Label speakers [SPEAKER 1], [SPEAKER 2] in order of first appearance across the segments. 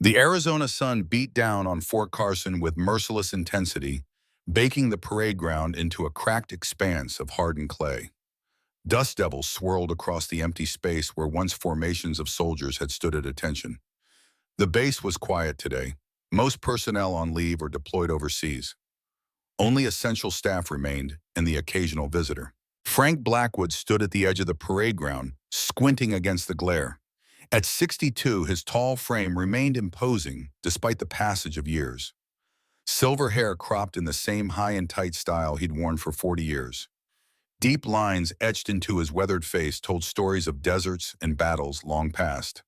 [SPEAKER 1] The Arizona sun beat down on Fort Carson with merciless intensity, baking the parade ground into a cracked expanse of hardened clay. Dust devils swirled across the empty space where once formations of soldiers had stood at attention. The base was quiet today, most personnel on leave or deployed overseas. Only essential staff remained and the occasional visitor. Frank Blackwood stood at the edge of the parade ground, squinting against the glare. At 62, his tall frame remained imposing despite the passage of years. Silver hair cropped in the same high and tight style he'd worn for 40 years. Deep lines etched into his weathered face told stories of deserts and battles long past.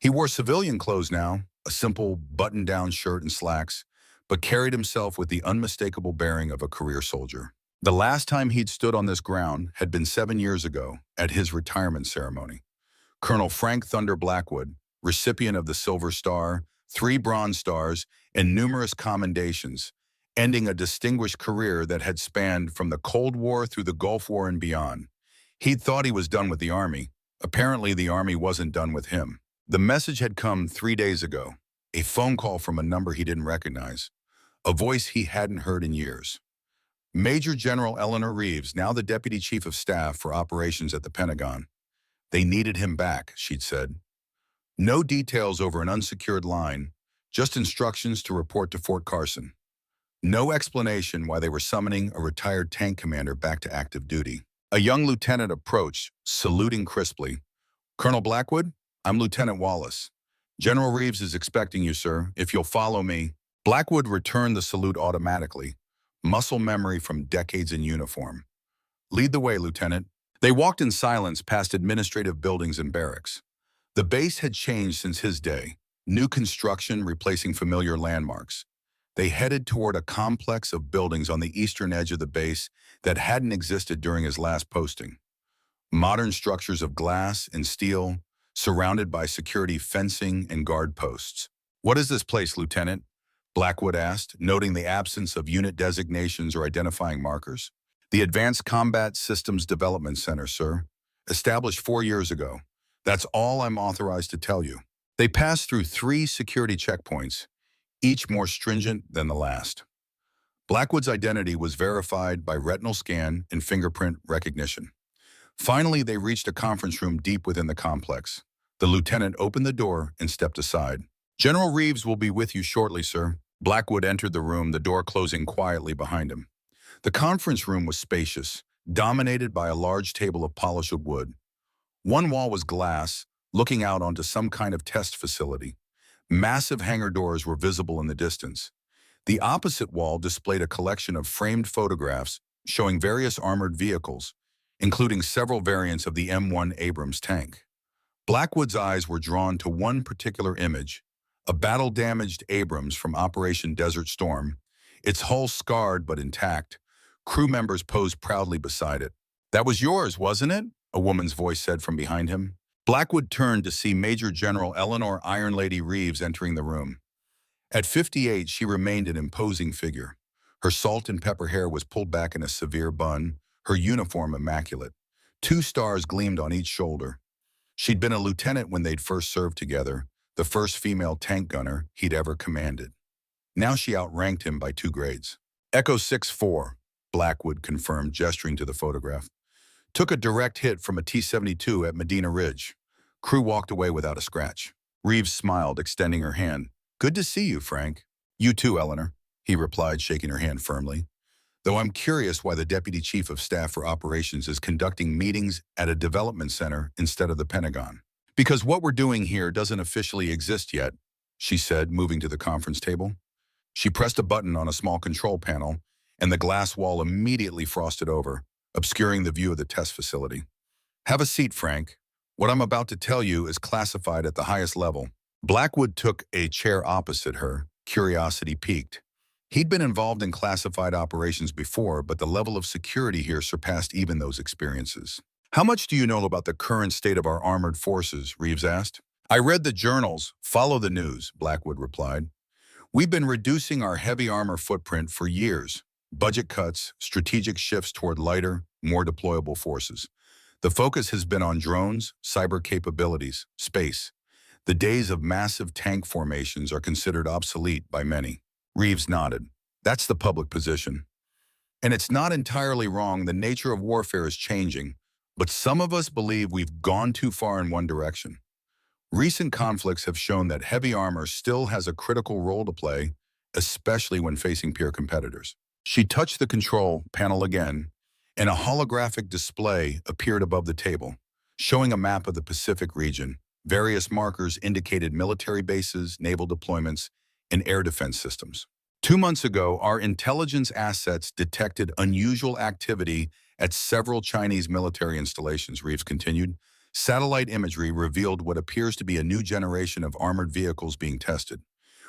[SPEAKER 1] He wore civilian clothes now, a simple button-down shirt and slacks, but carried himself with the unmistakable bearing of a career soldier. The last time he'd stood on this ground had been 7 years ago at his retirement ceremony. Colonel Frank Thunder Blackwood, recipient of the Silver Star, 3 Bronze Stars, and numerous commendations, ending a distinguished career that had spanned from the Cold War through the Gulf War and beyond. He'd thought he was done with the Army. Apparently, the Army wasn't done with him. The message had come 3 days ago, a phone call from a number he didn't recognize, a voice he hadn't heard in years. Major General Eleanor Reeves, now the Deputy Chief of Staff for Operations at the Pentagon. They needed him back, she'd said. No details over an unsecured line, just instructions to report to Fort Carson. No explanation why they were summoning a retired tank commander back to active duty. A young lieutenant approached, saluting crisply. "Colonel Blackwood, I'm Lieutenant Wallace. General Reeves is expecting you, sir, if you'll follow me." Blackwood returned the salute automatically, muscle memory from decades in uniform. "Lead the way, Lieutenant." They walked in silence past administrative buildings and barracks. The base had changed since his day, new construction replacing familiar landmarks. They headed toward a complex of buildings on the eastern edge of the base that hadn't existed during his last posting. Modern structures of glass and steel, surrounded by security fencing and guard posts. "What is this place, Lieutenant?" Blackwood asked, noting the absence of unit designations or identifying markers. "The Advanced Combat Systems Development Center, sir. Established 4 years ago. That's all I'm authorized to tell you." They passed through 3 security checkpoints, each more stringent than the last. Blackwood's identity was verified by retinal scan and fingerprint recognition. Finally, they reached a conference room deep within the complex. The lieutenant opened the door and stepped aside. "General Reeves will be with you shortly, sir." Blackwood entered the room, the door closing quietly behind him. The conference room was spacious, dominated by a large table of polished wood. One wall was glass, looking out onto some kind of test facility. Massive hangar doors were visible in the distance. The opposite wall displayed a collection of framed photographs showing various armored vehicles, including several variants of the M1 Abrams tank. Blackwood's eyes were drawn to one particular image, a battle-damaged Abrams from Operation Desert Storm, its hull scarred but intact. Crew members posed proudly beside it. "That was yours, wasn't it?" a woman's voice said from behind him. Blackwood turned to see Major General Eleanor Iron Lady Reeves entering the room. At 58, she remained an imposing figure. Her salt and pepper hair was pulled back in a severe bun, her uniform immaculate. 2 stars gleamed on each shoulder. She'd been a lieutenant when they'd first served together, the first female tank gunner he'd ever commanded. Now she outranked him by 2 grades. "Echo 6-4, Blackwood confirmed, gesturing to the photograph. "Took a direct hit from a T-72 at Medina Ridge. Crew walked away without a scratch." Reeves smiled, extending her hand. "Good to see you, Frank." "You too, Eleanor," he replied, shaking her hand firmly. "Though I'm curious why the Deputy Chief of Staff for Operations is conducting meetings at a development center instead of the Pentagon." "Because what we're doing here doesn't officially exist yet," she said, moving to the conference table. She pressed a button on a small control panel, and the glass wall immediately frosted over, obscuring the view of the test facility. "Have a seat, Frank. What I'm about to tell you is classified at the highest level." Blackwood took a chair opposite her, curiosity piqued. He'd been involved in classified operations before, but the level of security here surpassed even those experiences. "How much do you know about the current state of our armored forces?" Reeves asked. "I read the journals, follow the news," Blackwood replied. "We've been reducing our heavy armor footprint for years. Budget cuts, strategic shifts toward lighter, more deployable forces. The focus has been on drones, cyber capabilities, space. The days of massive tank formations are considered obsolete by many. Reeves nodded. That's the public position. And it's not entirely wrong. The nature of warfare is changing, but some of us believe we've gone too far in one direction. Recent conflicts have shown that heavy armor still has a critical role to play, especially when facing peer competitors. She touched the control panel again, and a holographic display appeared above the table, showing a map of the Pacific region. Various markers indicated military bases, naval deployments, and air defense systems. 2 months ago, our intelligence assets detected unusual activity at several Chinese military installations, Reeves continued. Satellite imagery revealed what appears to be a new generation of armored vehicles being tested.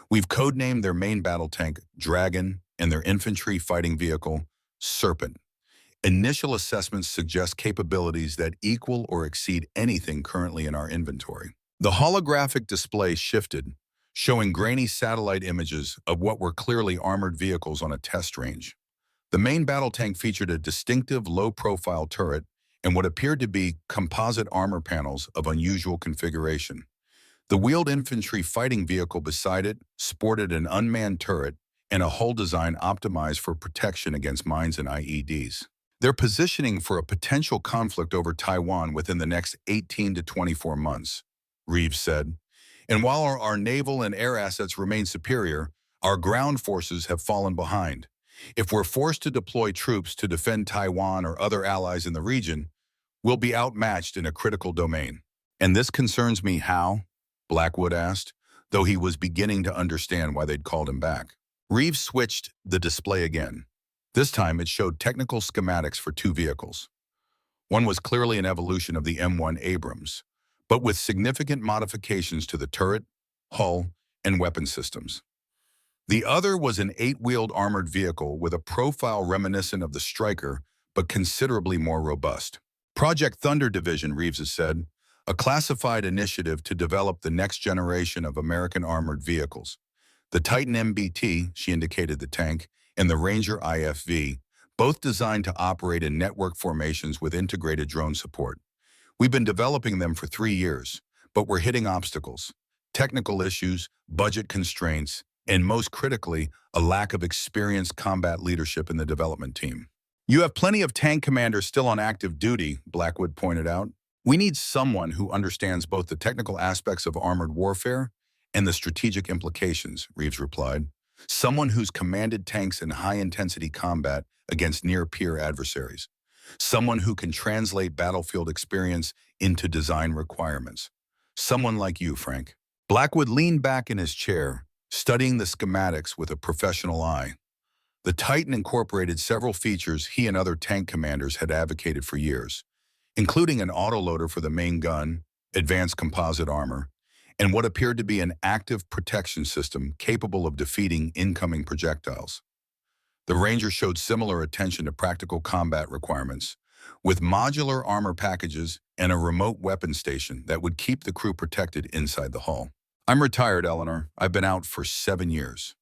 [SPEAKER 1] We've codenamed their main battle tank Dragon and their infantry fighting vehicle Serpent. Initial assessments suggest capabilities that equal or exceed anything currently in our inventory. The holographic display shifted, showing grainy satellite images of what were clearly armored vehicles on a test range. The main battle tank featured a distinctive low-profile turret and what appeared to be composite armor panels of unusual configuration. The wheeled infantry fighting vehicle beside it sported an unmanned turret and a hull design optimized for protection against mines and IEDs. They're positioning for a potential conflict over Taiwan within the next 18 to 24 months, Reeves said. And while our naval and air assets remain superior, our ground forces have fallen behind. If we're forced to deploy troops to defend Taiwan or other allies in the region, we'll be outmatched in a critical domain. And this concerns me how? Blackwood asked, though he was beginning to understand why they'd called him back. Reeves switched the display again. This time it showed technical schematics for two vehicles. One was clearly an evolution of the M1 Abrams, but with significant modifications to the turret, hull, and weapon systems. The other was an 8-wheeled armored vehicle with a profile reminiscent of the Stryker, but considerably more robust. Project Thunder Division, Reeves has said, a classified initiative to develop the next generation of American armored vehicles. The Titan MBT, she indicated the tank, and the Ranger IFV, both designed to operate in network formations with integrated drone support. We've been developing them for 3 years, but we're hitting obstacles, technical issues, budget constraints, and most critically, a lack of experienced combat leadership in the development team. You have plenty of tank commanders still on active duty, Blackwood pointed out. We need someone who understands both the technical aspects of armored warfare and the strategic implications, Reeves replied. Someone who's commanded tanks in high-intensity combat against near-peer adversaries. Someone who can translate battlefield experience into design requirements. Someone like you, Frank. Blackwood leaned back in his chair, studying the schematics with a professional eye. The Titan incorporated several features he and other tank commanders had advocated for years, including an autoloader for the main gun, advanced composite armor, and what appeared to be an active protection system capable of defeating incoming projectiles. The Ranger showed similar attention to practical combat requirements, with modular armor packages and a remote weapon station that would keep the crew protected inside the hull. I'm retired, Eleanor. I've been out for 7 years.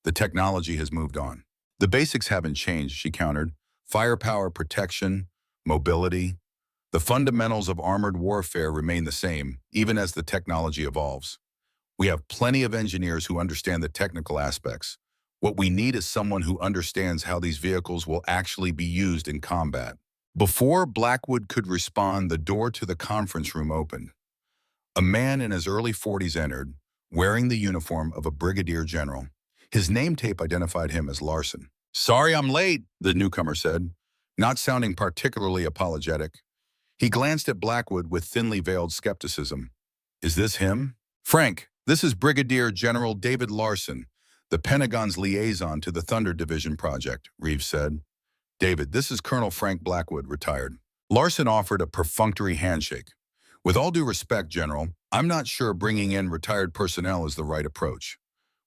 [SPEAKER 1] The technology has moved on. The basics haven't changed, she countered. Firepower, protection, mobility. The fundamentals of armored warfare remain the same, even as the technology evolves. We have plenty of engineers who understand the technical aspects. What we need is someone who understands how these vehicles will actually be used in combat. Before Blackwood could respond, the door to the conference room opened. A man in his early 40s entered, wearing the uniform of a brigadier general. His name tape identified him as Larson. "Sorry I'm late," the newcomer said, not sounding particularly apologetic. He glanced at Blackwood with thinly veiled skepticism. "Is this him?" "Frank, this is Brigadier General David Larson, the Pentagon's liaison to the Thunder Division project," Reeves said. "David, this is Colonel Frank Blackwood, retired." Larson offered a perfunctory handshake. "With all due respect, General, I'm not sure bringing in retired personnel is the right approach.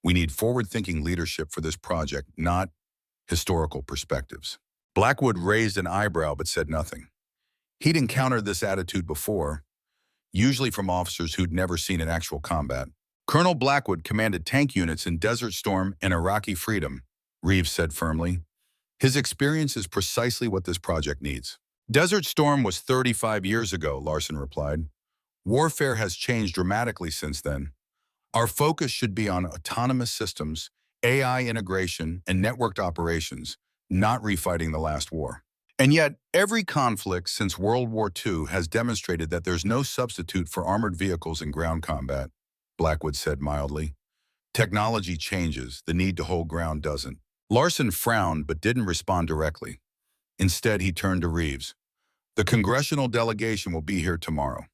[SPEAKER 1] We need forward-thinking leadership for this project, not historical perspectives." Blackwood raised an eyebrow but said nothing. He'd encountered this attitude before, usually from officers who'd never seen an actual combat. "Colonel Blackwood commanded tank units in Desert Storm and Iraqi Freedom," Reeves said firmly. "His experience is precisely what this project needs." "Desert Storm was 35 years ago," Larson replied. Warfare has changed dramatically since then. Our focus should be on autonomous systems, AI integration, and networked operations, not refighting the last war. And yet, every conflict since World War II has demonstrated that there's no substitute for armored vehicles in ground combat, Blackwood said mildly. Technology changes, the need to hold ground doesn't. Larson frowned but didn't respond directly. Instead, he turned to Reeves. The congressional delegation will be here tomorrow.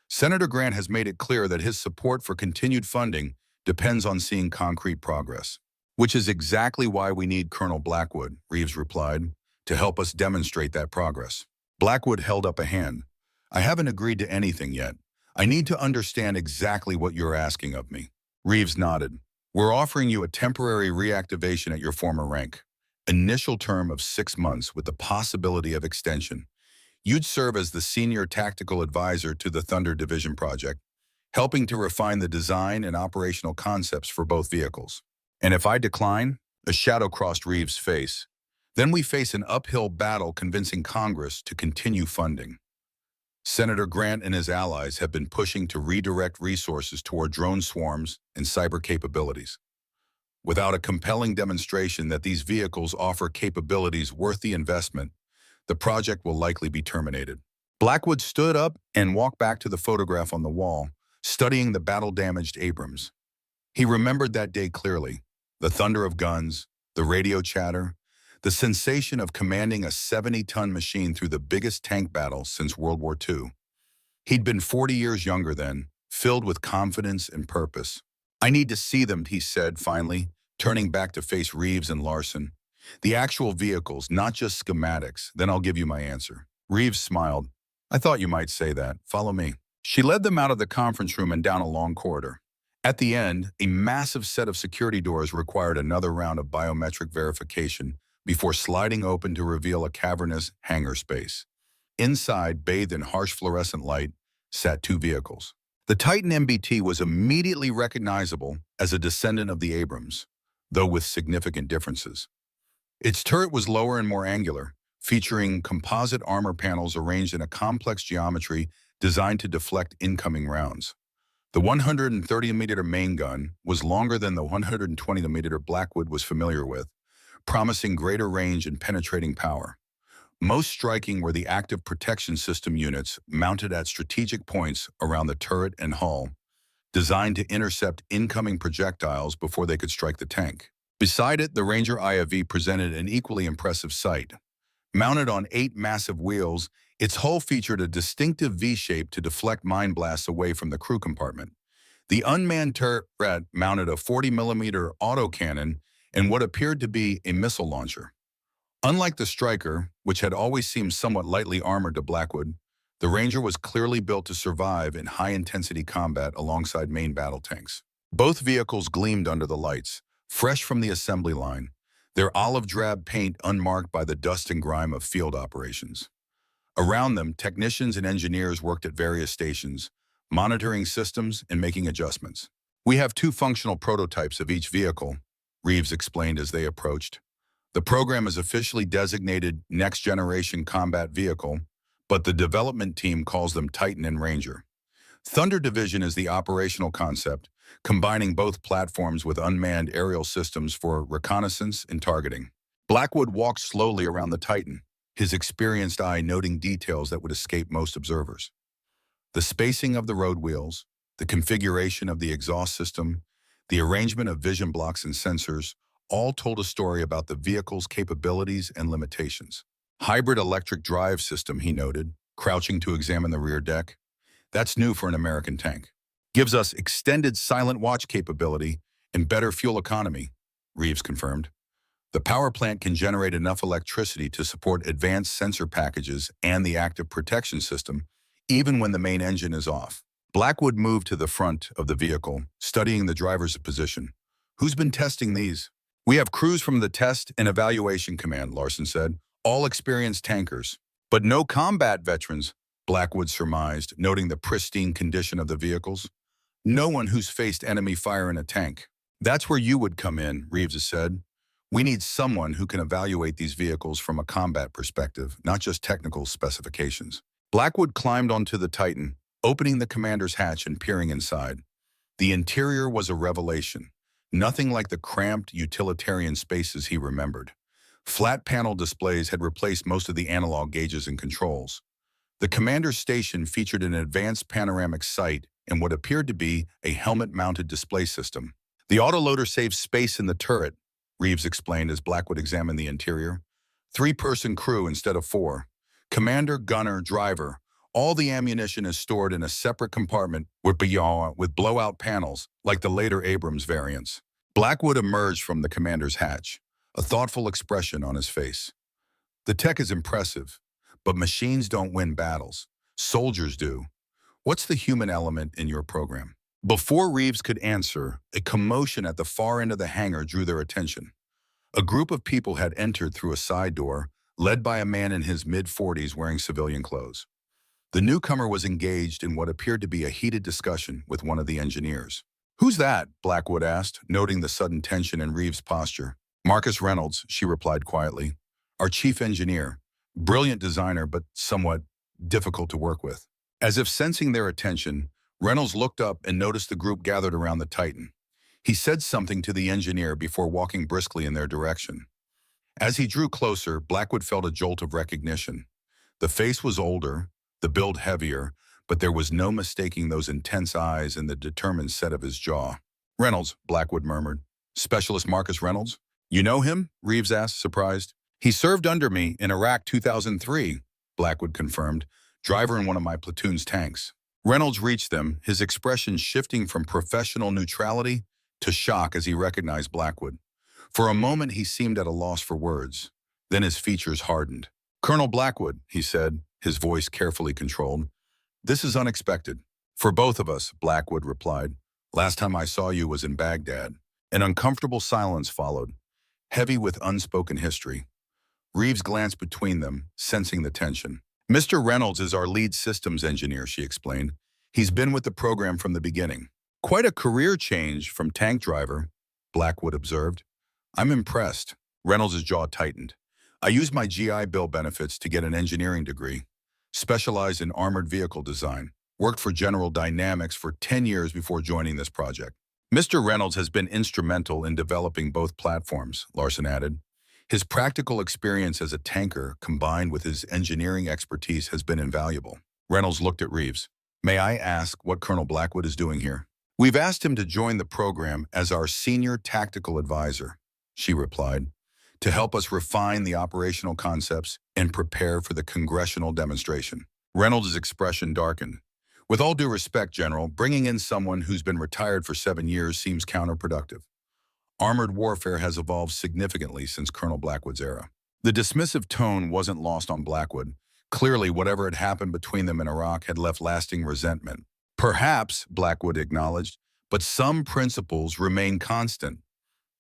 [SPEAKER 1] Senator Grant has made it clear that his support for continued funding depends on seeing concrete progress. Which is exactly why we need Colonel Blackwood, Reeves replied, to help us demonstrate that progress. Blackwood held up a hand. I haven't agreed to anything yet. I need to understand exactly what you're asking of me. Reeves nodded. We're offering you a temporary reactivation at your former rank. Initial term of 6 months with the possibility of extension. You'd serve as the senior tactical advisor to the Thunder Division project, helping to refine the design and operational concepts for both vehicles. And if I decline, a shadow crossed Reeves' face. Then we face an uphill battle convincing Congress to continue funding. Senator Grant and his allies have been pushing to redirect resources toward drone swarms and cyber capabilities. Without a compelling demonstration that these vehicles offer capabilities worth the investment, the project will likely be terminated. Blackwood stood up and walked back to the photograph on the wall, studying the battle-damaged Abrams. He remembered that day clearly. The thunder of guns, the radio chatter, the sensation of commanding a 70-ton machine through the biggest tank battle since World War II. He'd been 40 years younger then, filled with confidence and purpose. I need to see them, he said finally, turning back to face Reeves and Larson. The actual vehicles, not just schematics, then I'll give you my answer. Reeves smiled. I thought you might say that. Follow me. She led them out of the conference room and down a long corridor. At the end, a massive set of security doors required another round of biometric verification before sliding open to reveal a cavernous hangar space. Inside, bathed in harsh fluorescent light, sat 2 vehicles. The Titan MBT was immediately recognizable as a descendant of the Abrams, though with significant differences. Its turret was lower and more angular, featuring composite armor panels arranged in a complex geometry designed to deflect incoming rounds. The 130mm main gun was longer than the 120mm Blackwood was familiar with, promising greater range and penetrating power. Most striking were the active protection system units mounted at strategic points around the turret and hull, designed to intercept incoming projectiles before they could strike the tank. Beside it, the Ranger IFV presented an equally impressive sight. Mounted on 8 massive wheels, its hull featured a distinctive V-shape to deflect mine blasts away from the crew compartment. The unmanned turret mounted a 40mm autocannon and what appeared to be a missile launcher. Unlike the Striker, which had always seemed somewhat lightly armored to Blackwood, the Ranger was clearly built to survive in high-intensity combat alongside main battle tanks. Both vehicles gleamed under the lights, fresh from the assembly line, their olive-drab paint unmarked by the dust and grime of field operations. Around them, technicians and engineers worked at various stations, monitoring systems and making adjustments. We have 2 functional prototypes of each vehicle, Reeves explained as they approached. The program is officially designated Next Generation Combat Vehicle, but the development team calls them Titan and Ranger. Thunder Division is the operational concept, combining both platforms with unmanned aerial systems for reconnaissance and targeting. Blackwood walked slowly around the Titan, his experienced eye noting details that would escape most observers. The spacing of the road wheels, the configuration of the exhaust system, the arrangement of vision blocks and sensors, all told a story about the vehicle's capabilities and limitations. Hybrid electric drive system, he noted, crouching to examine the rear deck. That's new for an American tank. Gives us extended silent watch capability and better fuel economy, Reeves confirmed. The power plant can generate enough electricity to support advanced sensor packages and the active protection system, even when the main engine is off. Blackwood moved to the front of the vehicle, studying the driver's position. Who's been testing these? We have crews from the Test and Evaluation Command, Larson said, all experienced tankers. But no combat veterans, Blackwood surmised, noting the pristine condition of the vehicles. No one who's faced enemy fire in a tank. That's where you would come in, Reeves has said. We need someone who can evaluate these vehicles from a combat perspective, not just technical specifications. Blackwood climbed onto the Titan, opening the commander's hatch and peering inside. The interior was a revelation, nothing like the cramped, utilitarian spaces he remembered. Flat panel displays had replaced most of the analog gauges and controls. The commander's station featured an advanced panoramic sight and what appeared to be a helmet-mounted display system. The autoloader saves space in the turret, Reeves explained as Blackwood examined the interior. 3-person crew instead of 4. Commander, gunner, driver. All the ammunition is stored in a separate compartment with blowout panels, like the later Abrams variants. Blackwood emerged from the commander's hatch, a thoughtful expression on his face. The tech is impressive, but machines don't win battles. Soldiers do. What's the human element in your program? Before Reeves could answer, a commotion at the far end of the hangar drew their attention. A group of people had entered through a side door, led by a man in his mid-40s wearing civilian clothes. The newcomer was engaged in what appeared to be a heated discussion with one of the engineers. "Who's that?" Blackwood asked, noting the sudden tension in Reeves' posture. "Marcus Reynolds," she replied quietly. "Our chief engineer. Brilliant designer, but somewhat difficult to work with." As if sensing their attention, Reynolds looked up and noticed the group gathered around the Titan. He said something to the engineer before walking briskly in their direction. As he drew closer, Blackwood felt a jolt of recognition. The face was older, the build heavier, but there was no mistaking those intense eyes and the determined set of his jaw. "Reynolds," Blackwood murmured. "Specialist Marcus Reynolds?" "You know him?" Reeves asked, surprised. "He served under me in Iraq 2003, Blackwood confirmed, driver in one of my platoon's tanks. Reynolds reached them, his expression shifting from professional neutrality to shock as he recognized Blackwood. For a moment, he seemed at a loss for words. Then his features hardened. "Colonel Blackwood," he said, his voice carefully controlled. "This is unexpected." "For both of us," Blackwood replied. "Last time I saw you was in Baghdad." An uncomfortable silence followed, heavy with unspoken history. Reeves glanced between them, sensing the tension. "Mr. Reynolds is our lead systems engineer," she explained. "He's been with the program from the beginning." "Quite a career change from tank driver," Blackwood observed. "I'm impressed." Reynolds' jaw tightened. "I used my GI Bill benefits to get an engineering degree. Specialized in armored vehicle design. Worked for General Dynamics for 10 years before joining this project." "Mr. Reynolds has been instrumental in developing both platforms," Larson added. "His practical experience as a tanker combined with his engineering expertise has been invaluable." Reynolds looked at Reeves. "May I ask what Colonel Blackwood is doing here?" "We've asked him to join the program as our senior tactical advisor," she replied, "to help us refine the operational concepts and prepare for the congressional demonstration." Reynolds' expression darkened. "With all due respect, General, bringing in someone who's been retired for 7 years seems counterproductive. Armored warfare has evolved significantly since Colonel Blackwood's era." The dismissive tone wasn't lost on Blackwood. Clearly, whatever had happened between them in Iraq had left lasting resentment. "Perhaps," Blackwood acknowledged, "but some principles remain constant.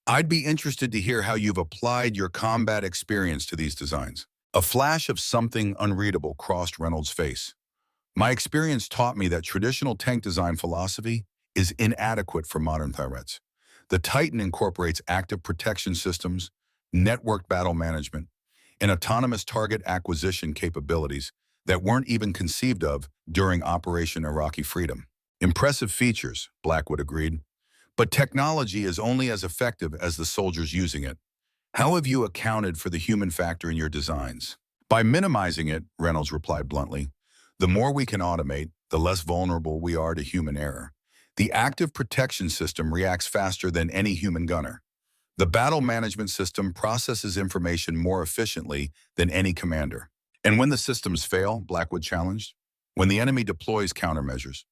[SPEAKER 1] I'd be interested to hear how you've applied your combat experience to these designs." A flash of something unreadable crossed Reynolds' face. "My experience taught me that traditional tank design philosophy is inadequate for modern threats. The Titan incorporates active protection systems, networked battle management, and autonomous target acquisition capabilities that weren't even conceived of during Operation Iraqi Freedom." "Impressive features," Blackwood agreed. "But technology is only as effective as the soldiers using it. How have you accounted for the human factor in your designs?" "By minimizing it," Reynolds replied bluntly. "The more we can automate, the less vulnerable we are to human error. The active protection system reacts faster than any human gunner. The battle management system processes information more efficiently than any commander." "And when the systems fail," Blackwood challenged, "when the enemy deploys countermeasures,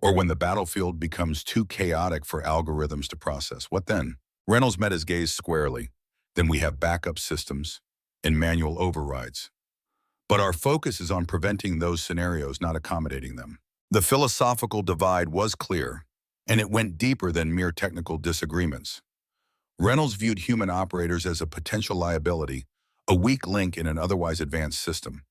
[SPEAKER 1] or when the battlefield becomes too chaotic for algorithms to process, what then?" Reynolds met his gaze squarely. "Then we have backup systems and manual overrides. But our focus is on preventing those scenarios, not accommodating them." The philosophical divide was clear, and it went deeper than mere technical disagreements. Reynolds viewed human operators as a potential liability, a weak link in an otherwise advanced system.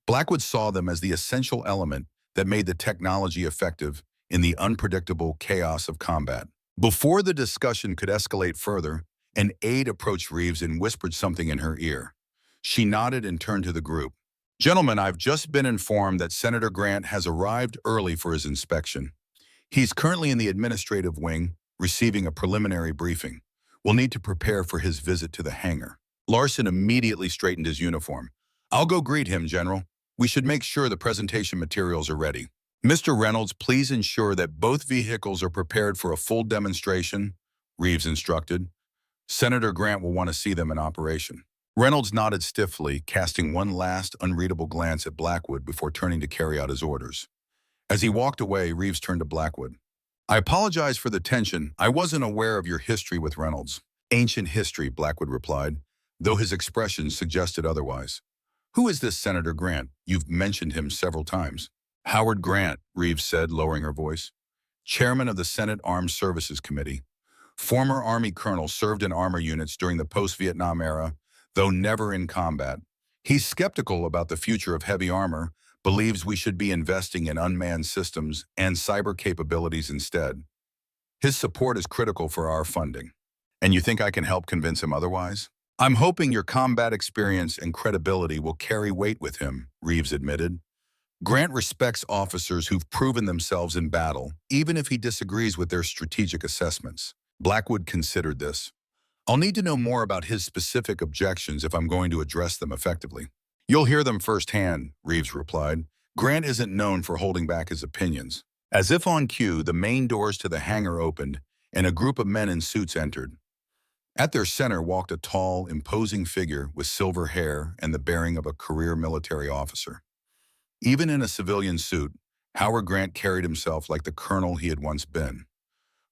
[SPEAKER 1] Blackwood saw them as the essential element that made the technology effective in the unpredictable chaos of combat. Before the discussion could escalate further, an aide approached Reeves and whispered something in her ear. She nodded and turned to the group. Gentlemen, I've just been informed that Senator Grant has arrived early for his inspection. He's currently in the administrative wing, receiving a preliminary briefing. We'll need to prepare for his visit to the hangar. Larson immediately straightened his uniform. I'll go greet him, General. We should make sure the presentation materials are ready. Mr. Reynolds, please ensure that both vehicles are prepared for a full demonstration, Reeves instructed. Senator Grant will want to see them in operation. Reynolds nodded stiffly, casting one last unreadable glance at Blackwood before turning to carry out his orders. As he walked away, Reeves turned to Blackwood. I apologize for the tension. I wasn't aware of your history with Reynolds. Ancient history, Blackwood replied, though his expression suggested otherwise. Who is this Senator Grant? You've mentioned him several times. Howard Grant, Reeves said, lowering her voice. Chairman of the Senate Armed Services Committee. Former Army colonel, served in armor units during the post-Vietnam era, though never in combat. He's skeptical about the future of heavy armor, believes we should be investing in unmanned systems and cyber capabilities instead. His support is critical for our funding. And you think I can help convince him otherwise? I'm hoping your combat experience and credibility will carry weight with him, Reeves admitted. Grant respects officers who've proven themselves in battle, even if he disagrees with their strategic assessments. Blackwood considered this. I'll need to know more about his specific objections if I'm going to address them effectively. You'll hear them firsthand, Reeves replied. Grant isn't known for holding back his opinions. As if on cue, the main doors to the hangar opened, and a group of men in suits entered. At their center walked a tall, imposing figure with silver hair and the bearing of a career military officer. Even in a civilian suit, Howard Grant carried himself like the colonel he had once been.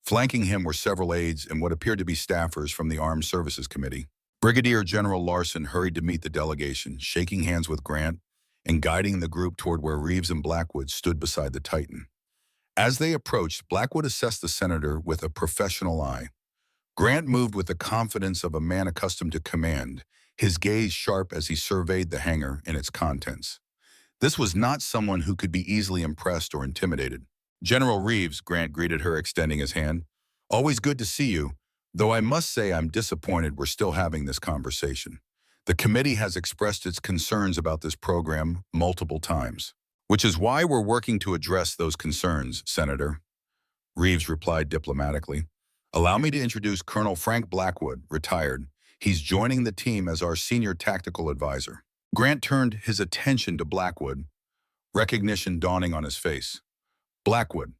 [SPEAKER 1] Flanking him were several aides and what appeared to be staffers from the Armed Services Committee. Brigadier General Larson hurried to meet the delegation, shaking hands with Grant and guiding the group toward where Reeves and Blackwood stood beside the Titan. As they approached, Blackwood assessed the senator with a professional eye. Grant moved with the confidence of a man accustomed to command, his gaze sharp as he surveyed the hangar and its contents. This was not someone who could be easily impressed or intimidated. General Reeves, Grant greeted her, extending his hand. Always good to see you, though I must say I'm disappointed we're still having this conversation. The committee has expressed its concerns about this program multiple times, which is why we're working to address those concerns, Senator. Reeves replied diplomatically. Allow me to introduce Colonel Frank Blackwood, retired. He's joining the team as our senior tactical advisor. Grant turned his attention to Blackwood, recognition dawning on his face. Blackwood,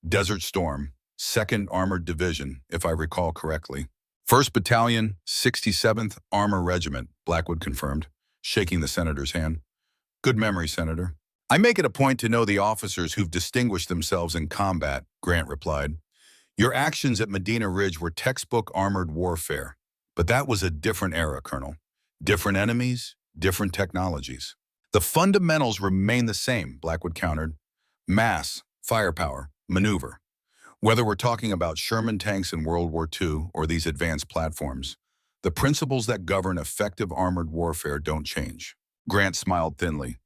[SPEAKER 1] Desert Storm, 2nd Armored Division, if I recall correctly. 1st Battalion, 67th Armor Regiment, Blackwood confirmed, shaking the senator's hand. Good memory, Senator. I make it a point to know the officers who've distinguished themselves in combat, Grant replied. Your actions at Medina Ridge were textbook armored warfare, but that was a different era, Colonel. Different enemies, different technologies. The fundamentals remain the same, Blackwood countered. Mass, firepower, maneuver. Whether we're talking about Sherman tanks in World War II or these advanced platforms, the principles that govern effective armored warfare don't change. Grant smiled thinly.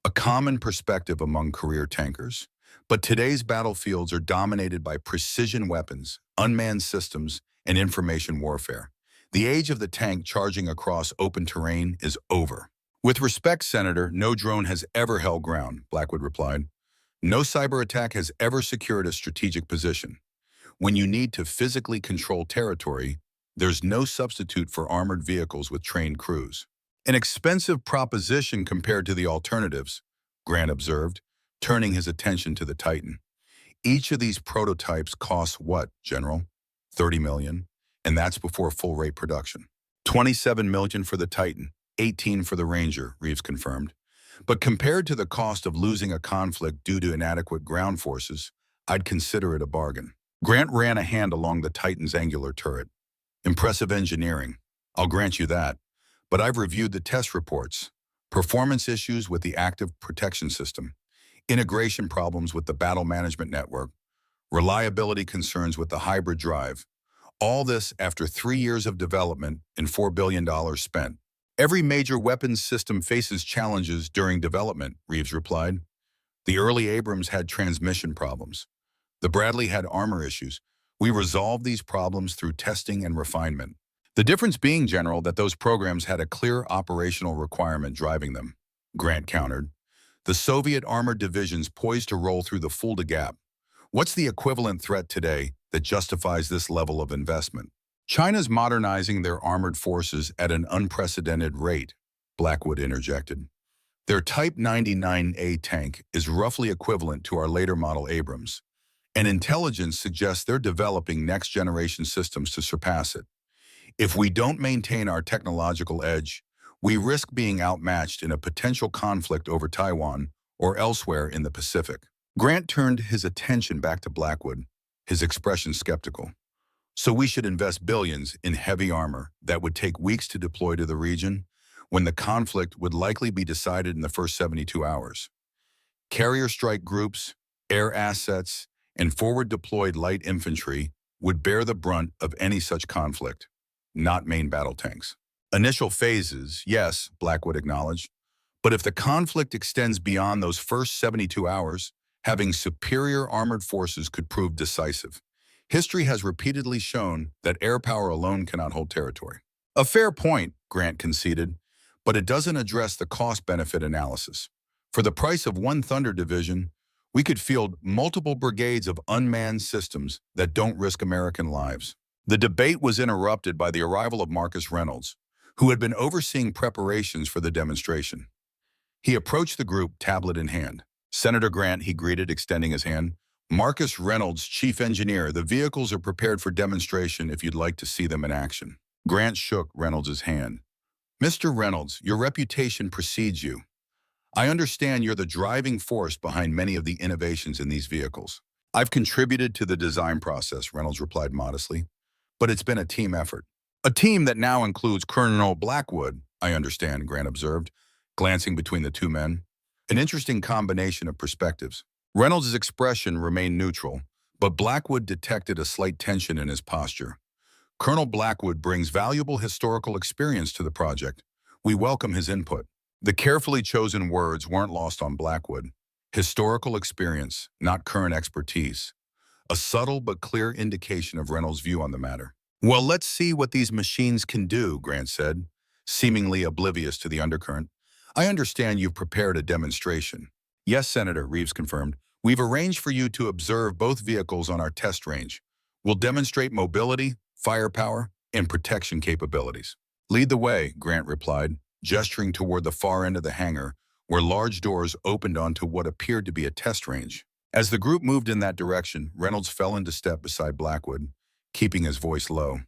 [SPEAKER 1] A common perspective among career tankers. But today's battlefields are dominated by precision weapons, unmanned systems, and information warfare. The age of the tank charging across open terrain is over. With respect, Senator, no drone has ever held ground, Blackwood replied. No cyber attack has ever secured a strategic position. When you need to physically control territory, there's no substitute for armored vehicles with trained crews. An expensive proposition compared to the alternatives, Grant observed, turning his attention to the Titan. Each of these prototypes costs what, General? $30 million, and that's before full-rate production. $27 million for the Titan, $18 for the Ranger, Reeves confirmed. But compared to the cost of losing a conflict due to inadequate ground forces, I'd consider it a bargain. Grant ran a hand along the Titan's angular turret. Impressive engineering, I'll grant you that. But I've reviewed the test reports. Performance issues with the active protection system. Integration problems with the battle management network. Reliability concerns with the hybrid drive. All this after 3 years of development and $4 billion spent. Every major weapons system faces challenges during development, Reeves replied. The early Abrams had transmission problems. The Bradley had armor issues. We resolved these problems through testing and refinement. The difference being, General, that those programs had a clear operational requirement driving them. Grant countered. The Soviet armored divisions poised to roll through the Fulda Gap. What's the equivalent threat today that justifies this level of investment? China's modernizing their armored forces at an unprecedented rate, Blackwood interjected. Their Type 99A tank is roughly equivalent to our later model Abrams, and intelligence suggests they're developing next-generation systems to surpass it. If we don't maintain our technological edge, we risk being outmatched in a potential conflict over Taiwan or elsewhere in the Pacific. Grant turned his attention back to Blackwood, his expression skeptical. So we should invest billions in heavy armor that would take weeks to deploy to the region, when the conflict would likely be decided in the first 72 hours. Carrier strike groups, air assets, and forward-deployed light infantry would bear the brunt of any such conflict, not main battle tanks. Initial phases, yes, Blackwood acknowledged, but if the conflict extends beyond those first 72 hours, having superior armored forces could prove decisive. History has repeatedly shown that air power alone cannot hold territory. A fair point, Grant conceded, but it doesn't address the cost-benefit analysis. For the price of one Thunder division, we could field multiple brigades of unmanned systems that don't risk American lives. The debate was interrupted by the arrival of Marcus Reynolds, who had been overseeing preparations for the demonstration. He approached the group, tablet in hand. "Senator Grant," he greeted, extending his hand. "Marcus Reynolds, chief engineer. The vehicles are prepared for demonstration if you'd like to see them in action." Grant shook Reynolds' hand. "Mr. Reynolds, your reputation precedes you. I understand you're the driving force behind many of the innovations in these vehicles." "I've contributed to the design process," Reynolds replied modestly, "but it's been a team effort." "A team that now includes Colonel Blackwood, I understand," Grant observed, glancing between the two men. An interesting combination of perspectives. Reynolds' expression remained neutral, but Blackwood detected a slight tension in his posture. "Colonel Blackwood brings valuable historical experience to the project. We welcome his input." The carefully chosen words weren't lost on Blackwood. Historical experience, not current expertise. A subtle but clear indication of Reynolds' view on the matter. "Well, let's see what these machines can do," Grant said, seemingly oblivious to the undercurrent. "I understand you've prepared a demonstration." "Yes, Senator," Reeves confirmed. "We've arranged for you to observe both vehicles on our test range. We'll demonstrate mobility, firepower, and protection capabilities." "Lead the way," Grant replied, gesturing toward the far end of the hangar, where large doors opened onto what appeared to be a test range. As the group moved in that direction, Reynolds fell into step beside Blackwood, keeping his voice low.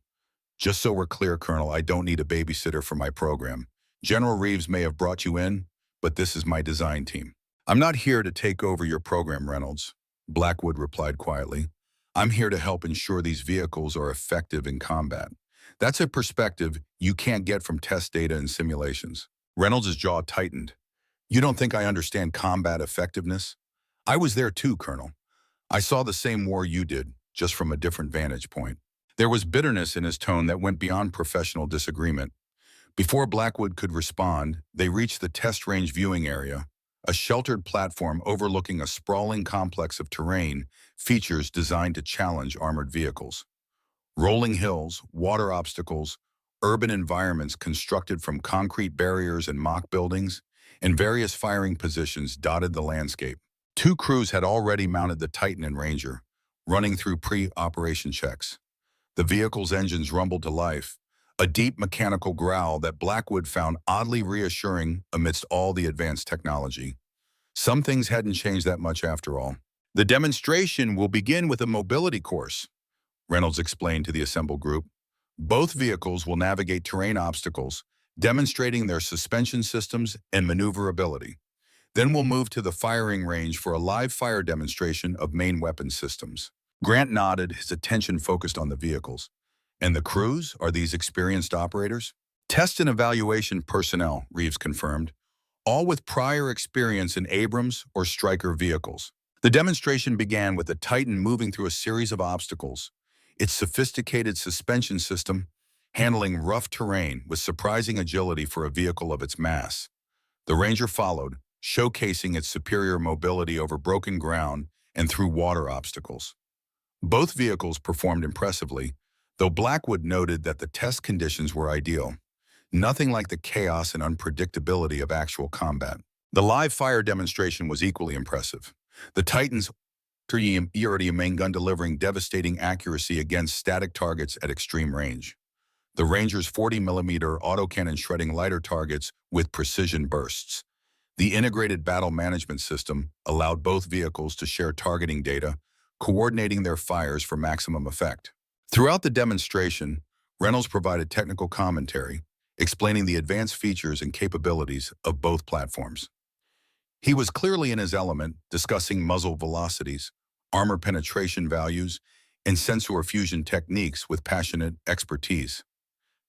[SPEAKER 1] "Just so we're clear, Colonel, I don't need a babysitter for my program. General Reeves may have brought you in, but this is my design team." "I'm not here to take over your program, Reynolds," Blackwood replied quietly. "I'm here to help ensure these vehicles are effective in combat. That's a perspective you can't get from test data and simulations." Reynolds' jaw tightened. "You don't think I understand combat effectiveness?" "I was there too, Colonel. I saw the same war you did, just from a different vantage point." There was bitterness in his tone that went beyond professional disagreement. Before Blackwood could respond, they reached the test range viewing area, a sheltered platform overlooking a sprawling complex of terrain features designed to challenge armored vehicles. Rolling hills, water obstacles, urban environments constructed from concrete barriers and mock buildings, and various firing positions dotted the landscape. Two crews had already mounted the Titan and Ranger, running through pre-operation checks. The vehicle's engines rumbled to life, a deep mechanical growl that Blackwood found oddly reassuring amidst all the advanced technology. Some things hadn't changed that much after all. "The demonstration will begin with a mobility course," Reynolds explained to the assembled group. "Both vehicles will navigate terrain obstacles, demonstrating their suspension systems and maneuverability. Then we'll move to the firing range for a live fire demonstration of main weapon systems." Grant nodded, his attention focused on the vehicles. "And the crews? Are these experienced operators?" "Test and evaluation personnel," Reeves confirmed, "all with prior experience in Abrams or Stryker vehicles." The demonstration began with the Titan moving through a series of obstacles, its sophisticated suspension system handling rough terrain with surprising agility for a vehicle of its mass. The Ranger followed, showcasing its superior mobility over broken ground and through water obstacles. Both vehicles performed impressively, though Blackwood noted that the test conditions were ideal, nothing like the chaos and unpredictability of actual combat. The live fire demonstration was equally impressive. The Titan's main gun delivering devastating accuracy against static targets at extreme range. The Ranger's 40mm autocannon shredding lighter targets with precision bursts. The integrated battle management system allowed both vehicles to share targeting data, coordinating their fires for maximum effect. Throughout the demonstration, Reynolds provided technical commentary, explaining the advanced features and capabilities of both platforms. He was clearly in his element, discussing muzzle velocities, armor penetration values, and sensor fusion techniques with passionate expertise.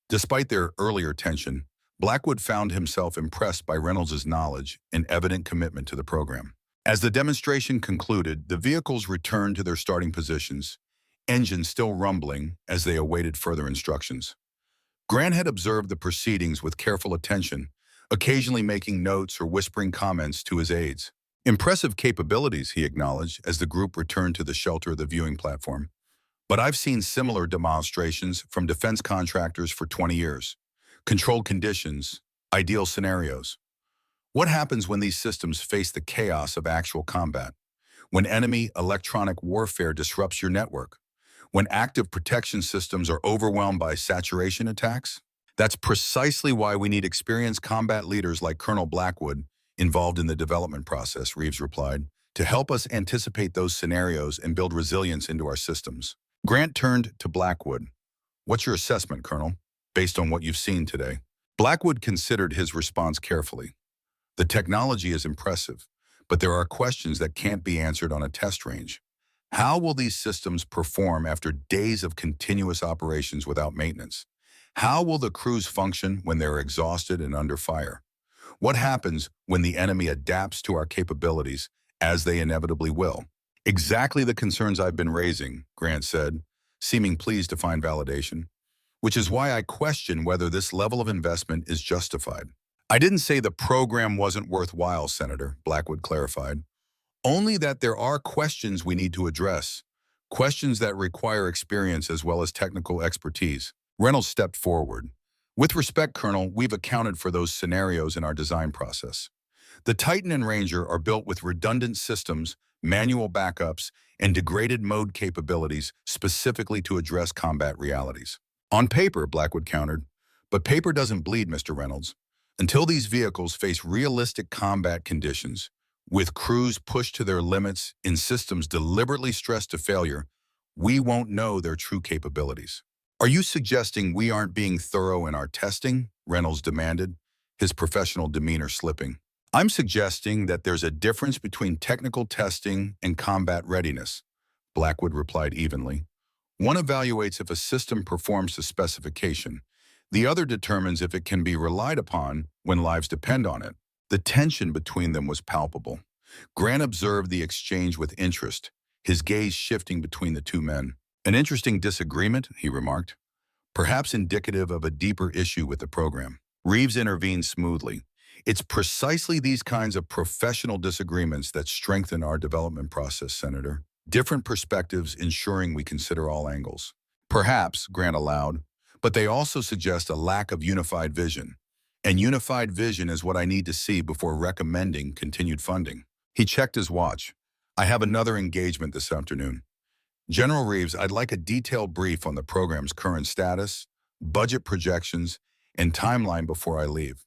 [SPEAKER 1] Despite their earlier tension, Blackwood found himself impressed by Reynolds' knowledge and evident commitment to the program. As the demonstration concluded, the vehicles returned to their starting positions, engines still rumbling as they awaited further instructions. Grant had observed the proceedings with careful attention, occasionally making notes or whispering comments to his aides. Impressive capabilities, he acknowledged as the group returned to the shelter of the viewing platform. But I've seen similar demonstrations from defense contractors for 20 years. Controlled conditions, ideal scenarios. What happens when these systems face the chaos of actual combat? When enemy electronic warfare disrupts your network? When active protection systems are overwhelmed by saturation attacks? That's precisely why we need experienced combat leaders like Colonel Blackwood involved in the development process, Reeves replied, to help us anticipate those scenarios and build resilience into our systems. Grant turned to Blackwood. What's your assessment, Colonel, based on what you've seen today? Blackwood considered his response carefully. The technology is impressive, but there are questions that can't be answered on a test range. How will these systems perform after days of continuous operations without maintenance? How will the crews function when they're exhausted and under fire? What happens when the enemy adapts to our capabilities, as they inevitably will? Exactly the concerns I've been raising, Grant said, seeming pleased to find validation, which is why I question whether this level of investment is justified. I didn't say the program wasn't worthwhile, Senator, Blackwood clarified. Only that there are questions we need to address, questions that require experience as well as technical expertise. Reynolds stepped forward. With respect, Colonel, we've accounted for those scenarios in our design process. The Titan and Ranger are built with redundant systems, manual backups, and degraded mode capabilities specifically to address combat realities. On paper, Blackwood countered, but paper doesn't bleed, Mr. Reynolds. Until these vehicles face realistic combat conditions, with crews pushed to their limits in systems deliberately stressed to failure, we won't know their true capabilities. Are you suggesting we aren't being thorough in our testing? Reynolds demanded, his professional demeanor slipping. I'm suggesting that there's a difference between technical testing and combat readiness, Blackwood replied evenly. One evaluates if a system performs to specification. The other determines if it can be relied upon when lives depend on it. The tension between them was palpable. Grant observed the exchange with interest, his gaze shifting between the two men. An interesting disagreement, he remarked, perhaps indicative of a deeper issue with the program. Reeves intervened smoothly. It's precisely these kinds of professional disagreements that strengthen our development process, Senator. Different perspectives ensuring we consider all angles. Perhaps, Grant allowed, but they also suggest a lack of unified vision. And unified vision is what I need to see before recommending continued funding. He checked his watch. I have another engagement this afternoon. General Reeves, I'd like a detailed brief on the program's current status, budget projections, and timeline before I leave.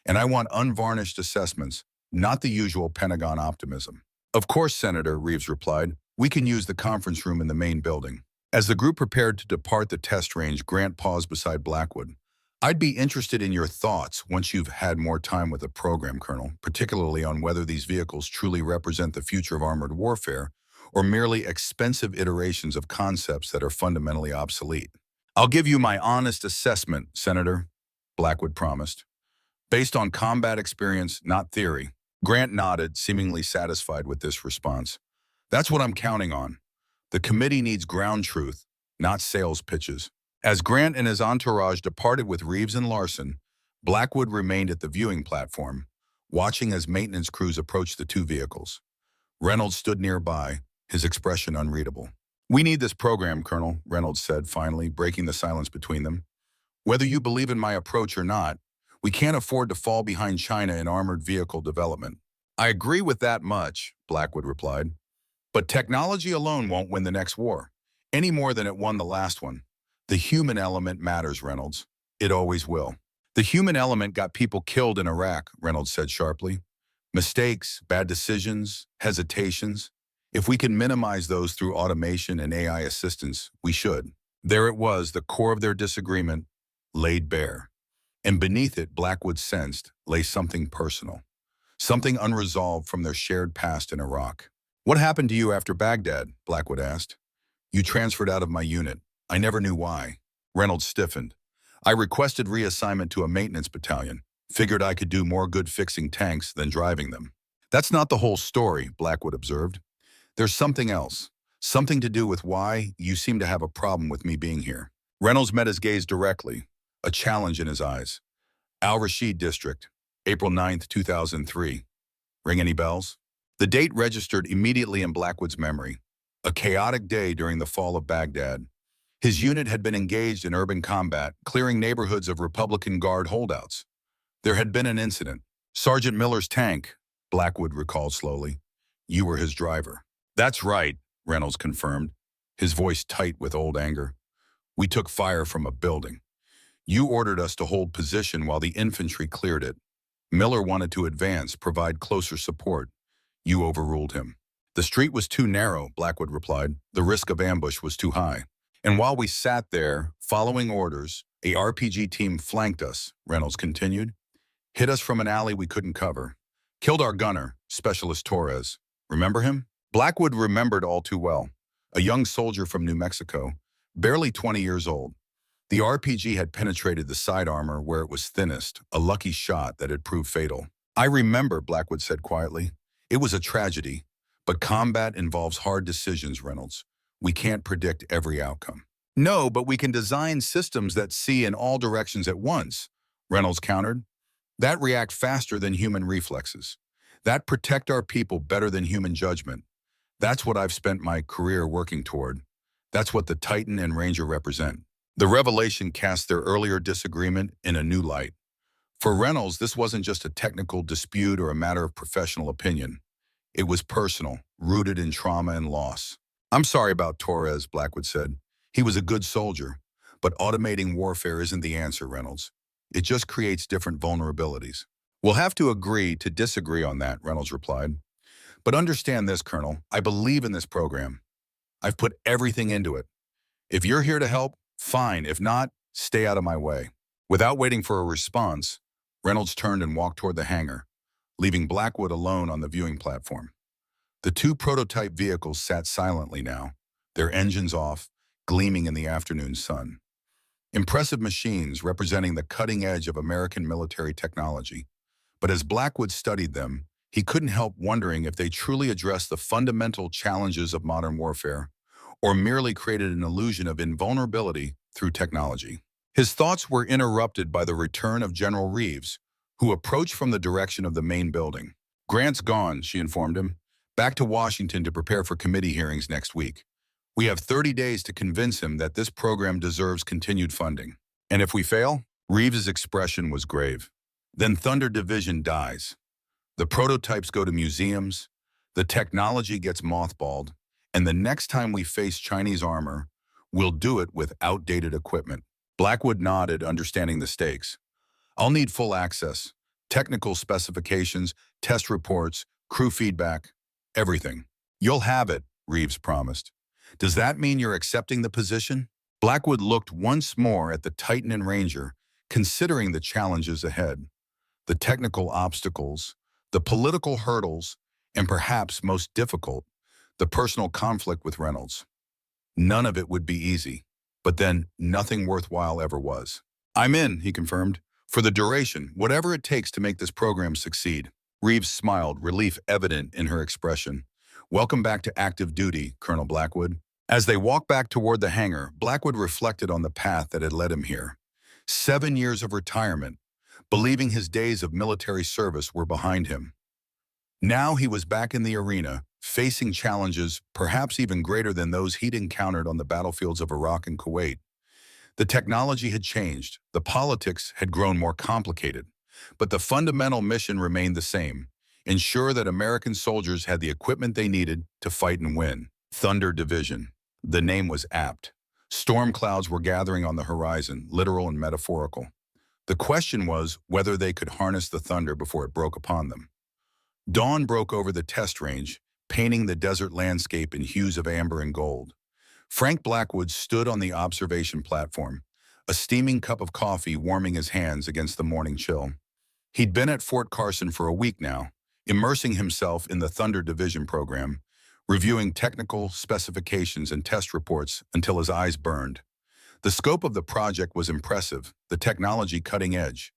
[SPEAKER 1] And I want unvarnished assessments, not the usual Pentagon optimism. Of course, Senator, Reeves replied. We can use the conference room in the main building. As the group prepared to depart the test range, Grant paused beside Blackwood. I'd be interested in your thoughts once you've had more time with the program, Colonel, particularly on whether these vehicles truly represent the future of armored warfare or merely expensive iterations of concepts that are fundamentally obsolete. I'll give you my honest assessment, Senator, Blackwood promised. Based on combat experience, not theory. Grant nodded, seemingly satisfied with this response. That's what I'm counting on. The committee needs ground truth, not sales pitches. As Grant and his entourage departed with Reeves and Larson, Blackwood remained at the viewing platform, watching as maintenance crews approached the two vehicles. Reynolds stood nearby, his expression unreadable. We need this program, Colonel, Reynolds said finally, breaking the silence between them. Whether you believe in my approach or not, We can't afford to fall behind China in armored vehicle development. I agree with that much, Blackwood replied. But technology alone won't win the next war, any more than it won the last one. The human element matters, Reynolds. It always will. The human element got people killed in Iraq, Reynolds said sharply. Mistakes, bad decisions, hesitations. If we can minimize those through automation and AI assistance, we should. There it was, the core of their disagreement, laid bare. And beneath it, Blackwood sensed, lay something personal. Something unresolved from their shared past in Iraq. What happened to you after Baghdad? Blackwood asked. You transferred out of my unit. I never knew why. Reynolds stiffened. I requested reassignment to a maintenance battalion. Figured I could do more good fixing tanks than driving them. That's not the whole story, Blackwood observed. There's something else. Something to do with why you seem to have a problem with me being here. Reynolds met his gaze directly, a challenge in his eyes. Al-Rashid District, April 9th, 2003. Ring any bells? The date registered immediately in Blackwood's memory. A chaotic day during the fall of Baghdad. His unit had been engaged in urban combat, clearing neighborhoods of Republican Guard holdouts. There had been an incident. Sergeant Miller's tank, Blackwood recalled slowly. You were his driver. That's right, Reynolds confirmed, his voice tight with old anger. We took fire from a building. You ordered us to hold position while the infantry cleared it. Miller wanted to advance, provide closer support. You overruled him. The street was too narrow, Blackwood replied. The risk of ambush was too high. And while we sat there, following orders, a RPG team flanked us, Reynolds continued. Hit us from an alley we couldn't cover. Killed our gunner, Specialist Torres. Remember him? Blackwood remembered all too well. A young soldier from New Mexico, barely 20 years old. The RPG had penetrated the side armor where it was thinnest, a lucky shot that had proved fatal. I remember, Blackwood said quietly. It was a tragedy, but combat involves hard decisions, Reynolds. We can't predict every outcome. No, but we can design systems that see in all directions at once, Reynolds countered. That react faster than human reflexes. That protect our people better than human judgment. That's what I've spent my career working toward. That's what the Titan and Ranger represent. The revelation cast their earlier disagreement in a new light. For Reynolds, this wasn't just a technical dispute or a matter of professional opinion. It was personal, rooted in trauma and loss. I'm sorry about Torres, Blackwood said. He was a good soldier, but automating warfare isn't the answer, Reynolds. It just creates different vulnerabilities. We'll have to agree to disagree on that, Reynolds replied. But understand this, Colonel. I believe in this program. I've put everything into it. If you're here to help, fine. If not, stay out of my way. Without waiting for a response, Reynolds turned and walked toward the hangar, leaving Blackwood alone on the viewing platform. The two prototype vehicles sat silently now, their engines off, gleaming in the afternoon sun. Impressive machines representing the cutting edge of American military technology. But as Blackwood studied them, he couldn't help wondering if they truly addressed the fundamental challenges of modern warfare, or merely created an illusion of invulnerability through technology. His thoughts were interrupted by the return of General Reeves, who approached from the direction of the main building. Grant's gone, she informed him, back to Washington to prepare for committee hearings next week. We have 30 days to convince him that this program deserves continued funding. And if we fail? Reeves's expression was grave. Then Thunder Division dies. The prototypes go to museums, the technology gets mothballed, and the next time we face Chinese armor, we'll do it with outdated equipment. Blackwood nodded, understanding the stakes. I'll need full access, technical specifications, test reports, crew feedback, everything. You'll have it, Reeves promised. Does that mean you're accepting the position? Blackwood looked once more at the Titan and Ranger, considering the challenges ahead. The technical obstacles, the political hurdles, and perhaps most difficult, the personal conflict with Reynolds. None of it would be easy, but then nothing worthwhile ever was. I'm in, he confirmed, for the duration, whatever it takes to make this program succeed. Reeves smiled, relief evident in her expression. Welcome back to active duty, Colonel Blackwood. As they walked back toward the hangar, Blackwood reflected on the path that had led him here. 7 years of retirement, believing his days of military service were behind him. Now he was back in the arena, facing challenges perhaps even greater than those he'd encountered on the battlefields of Iraq and Kuwait. The technology had changed, the politics had grown more complicated, But the fundamental mission remained the same: ensure that American soldiers had the equipment they needed to fight and win. Thunder Division. The name was apt. Storm clouds were gathering on the horizon, literal and metaphorical. The question was whether they could harness the thunder before it broke upon them. Dawn broke over the test range, painting the desert landscape in hues of amber and gold. Frank Blackwood stood on the observation platform, a steaming cup of coffee warming his hands against the morning chill. He'd been at Fort Carson for a week now, immersing himself in the Thunder Division program, reviewing technical specifications and test reports until his eyes burned. The scope of the project was impressive, the technology cutting edge.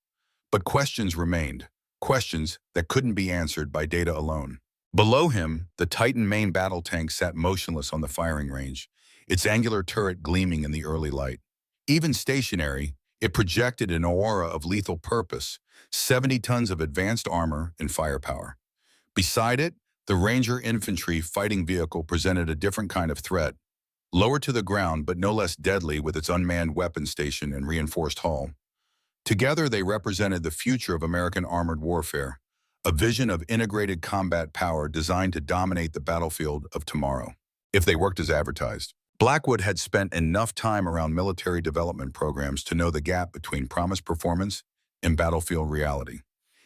[SPEAKER 1] But questions remained, questions that couldn't be answered by data alone. Below him, the Titan main battle tank sat motionless on the firing range, its angular turret gleaming in the early light. Even stationary, it projected an aura of lethal purpose, 70 tons of advanced armor and firepower. Beside it, the Ranger infantry fighting vehicle presented a different kind of threat, lower to the ground but no less deadly with its unmanned weapon station and reinforced hull. Together they represented the future of American armored warfare, a vision of integrated combat power designed to dominate the battlefield of tomorrow, if they worked as advertised. Blackwood had spent enough time around military development programs to know the gap between promised performance and battlefield reality.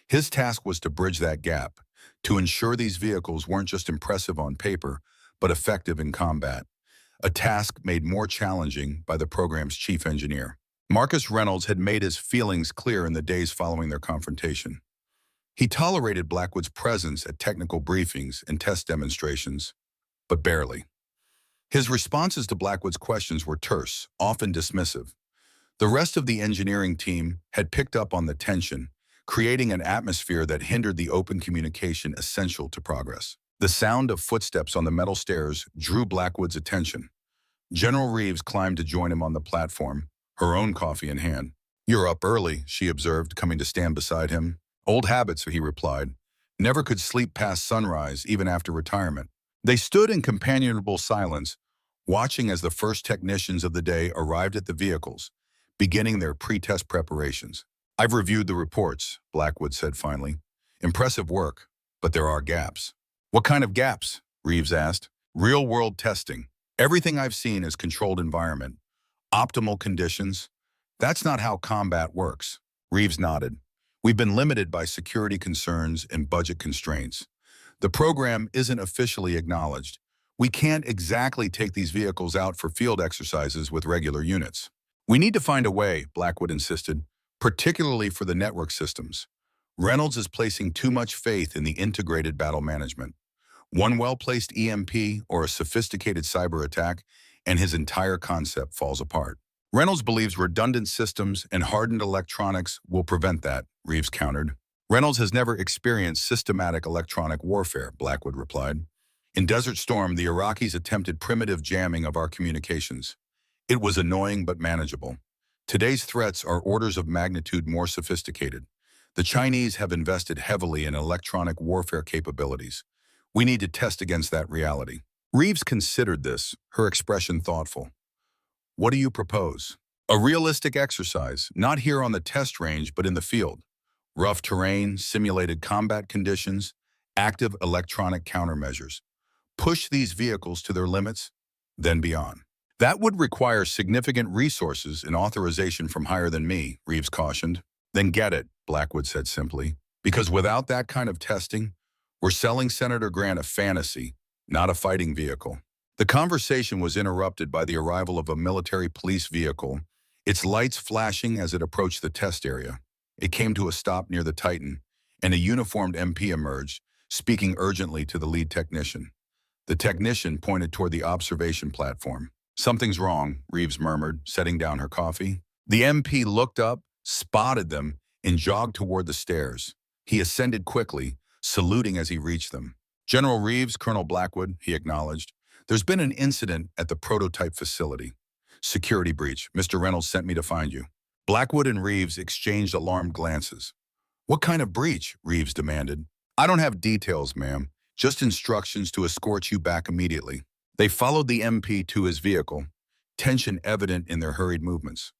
[SPEAKER 1] His task was to bridge that gap, to ensure these vehicles weren't just impressive on paper, but effective in combat, a task made more challenging by the program's chief engineer. Marcus Reynolds had made his feelings clear in the days following their confrontation. He tolerated Blackwood's presence at technical briefings and test demonstrations, but barely. His responses to Blackwood's questions were terse, often dismissive. The rest of the engineering team had picked up on the tension, creating an atmosphere that hindered the open communication essential to progress. The sound of footsteps on the metal stairs drew Blackwood's attention. General Reeves climbed to join him on the platform, her own coffee in hand. "You're up early," she observed, coming to stand beside him. "Old habits," he replied. "Never could sleep past sunrise, even after retirement." They stood in companionable silence, watching as the first technicians of the day arrived at the vehicles, beginning their pre-test preparations. "I've reviewed the reports," Blackwood said finally. "Impressive work, but there are gaps." "What kind of gaps?" Reeves asked. "Real-world testing. Everything I've seen is controlled environment, optimal conditions. That's not how combat works." Reeves nodded. "We've been limited by security concerns and budget constraints. The program isn't officially acknowledged. We can't exactly take these vehicles out for field exercises with regular units." "We need to find a way," Blackwood insisted, "particularly for the network systems. Reynolds is placing too much faith in the integrated battle management. One well-placed EMP or a sophisticated cyber attack, and his entire concept falls apart." "Reynolds believes redundant systems and hardened electronics will prevent that," Reeves countered. "Reynolds has never experienced systematic electronic warfare," Blackwood replied. "In Desert Storm, the Iraqis attempted primitive jamming of our communications. It was annoying but manageable. Today's threats are orders of magnitude more sophisticated. The Chinese have invested heavily in electronic warfare capabilities. We need to test against that reality." Reeves considered this, her expression thoughtful. "What do you propose?" "A realistic exercise, not here on the test range, but in the field. Rough terrain, simulated combat conditions, active electronic countermeasures. Push these vehicles to their limits, then beyond." "That would require significant resources and authorization from higher than me," Reeves cautioned. "Then get it," Blackwood said simply. "Because without that kind of testing, we're selling Senator Grant a fantasy, not a fighting vehicle." The conversation was interrupted by the arrival of a military police vehicle, its lights flashing as it approached the test area. It came to a stop near the Titan, and a uniformed MP emerged, speaking urgently to the lead technician. The technician pointed toward the observation platform. "Something's wrong," Reeves murmured, setting down her coffee. The MP looked up, spotted them, and jogged toward the stairs. He ascended quickly, saluting as he reached them. "General Reeves, Colonel Blackwood," he acknowledged. "There's been an incident at the prototype facility. Security breach. Mr. Reynolds sent me to find you." Blackwood and Reeves exchanged alarmed glances. "What kind of breach?" Reeves demanded. "I don't have details, ma'am. Just instructions to escort you back immediately." They followed the MP to his vehicle, tension evident in their hurried movements.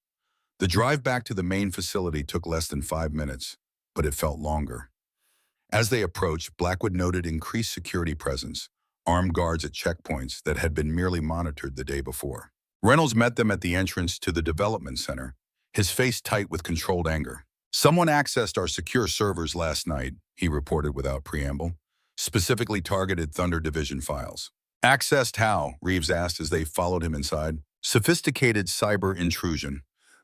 [SPEAKER 1] The drive back to the main facility took less than 5 minutes. but it felt longer. As they approached, Blackwood noted increased security presence, armed guards at checkpoints that had been merely monitored the day before. Reynolds met them at the entrance to the development center, his face tight with controlled anger. "Someone accessed our secure servers last night," he reported without preamble. "Specifically targeted Thunder Division files." "Accessed how?" Reeves asked as they followed him inside. "Sophisticated cyber intrusion.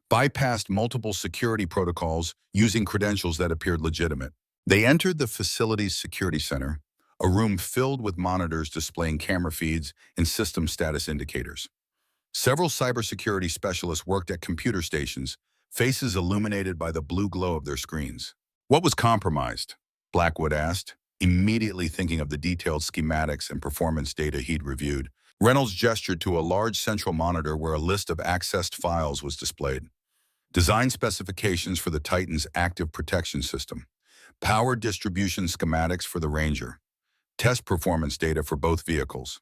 [SPEAKER 1] Bypassed multiple security protocols using credentials that appeared legitimate." They entered the facility's security center, a room filled with monitors displaying camera feeds and system status indicators. Several cybersecurity specialists worked at computer stations, faces illuminated by the blue glow of their screens. "What was compromised?" Blackwood asked, immediately thinking of the detailed schematics and performance data he'd reviewed. Reynolds gestured to a large central monitor where a list of accessed files was displayed. Design specifications for the Titan's active protection system, power distribution schematics for the Ranger, test performance data for both vehicles.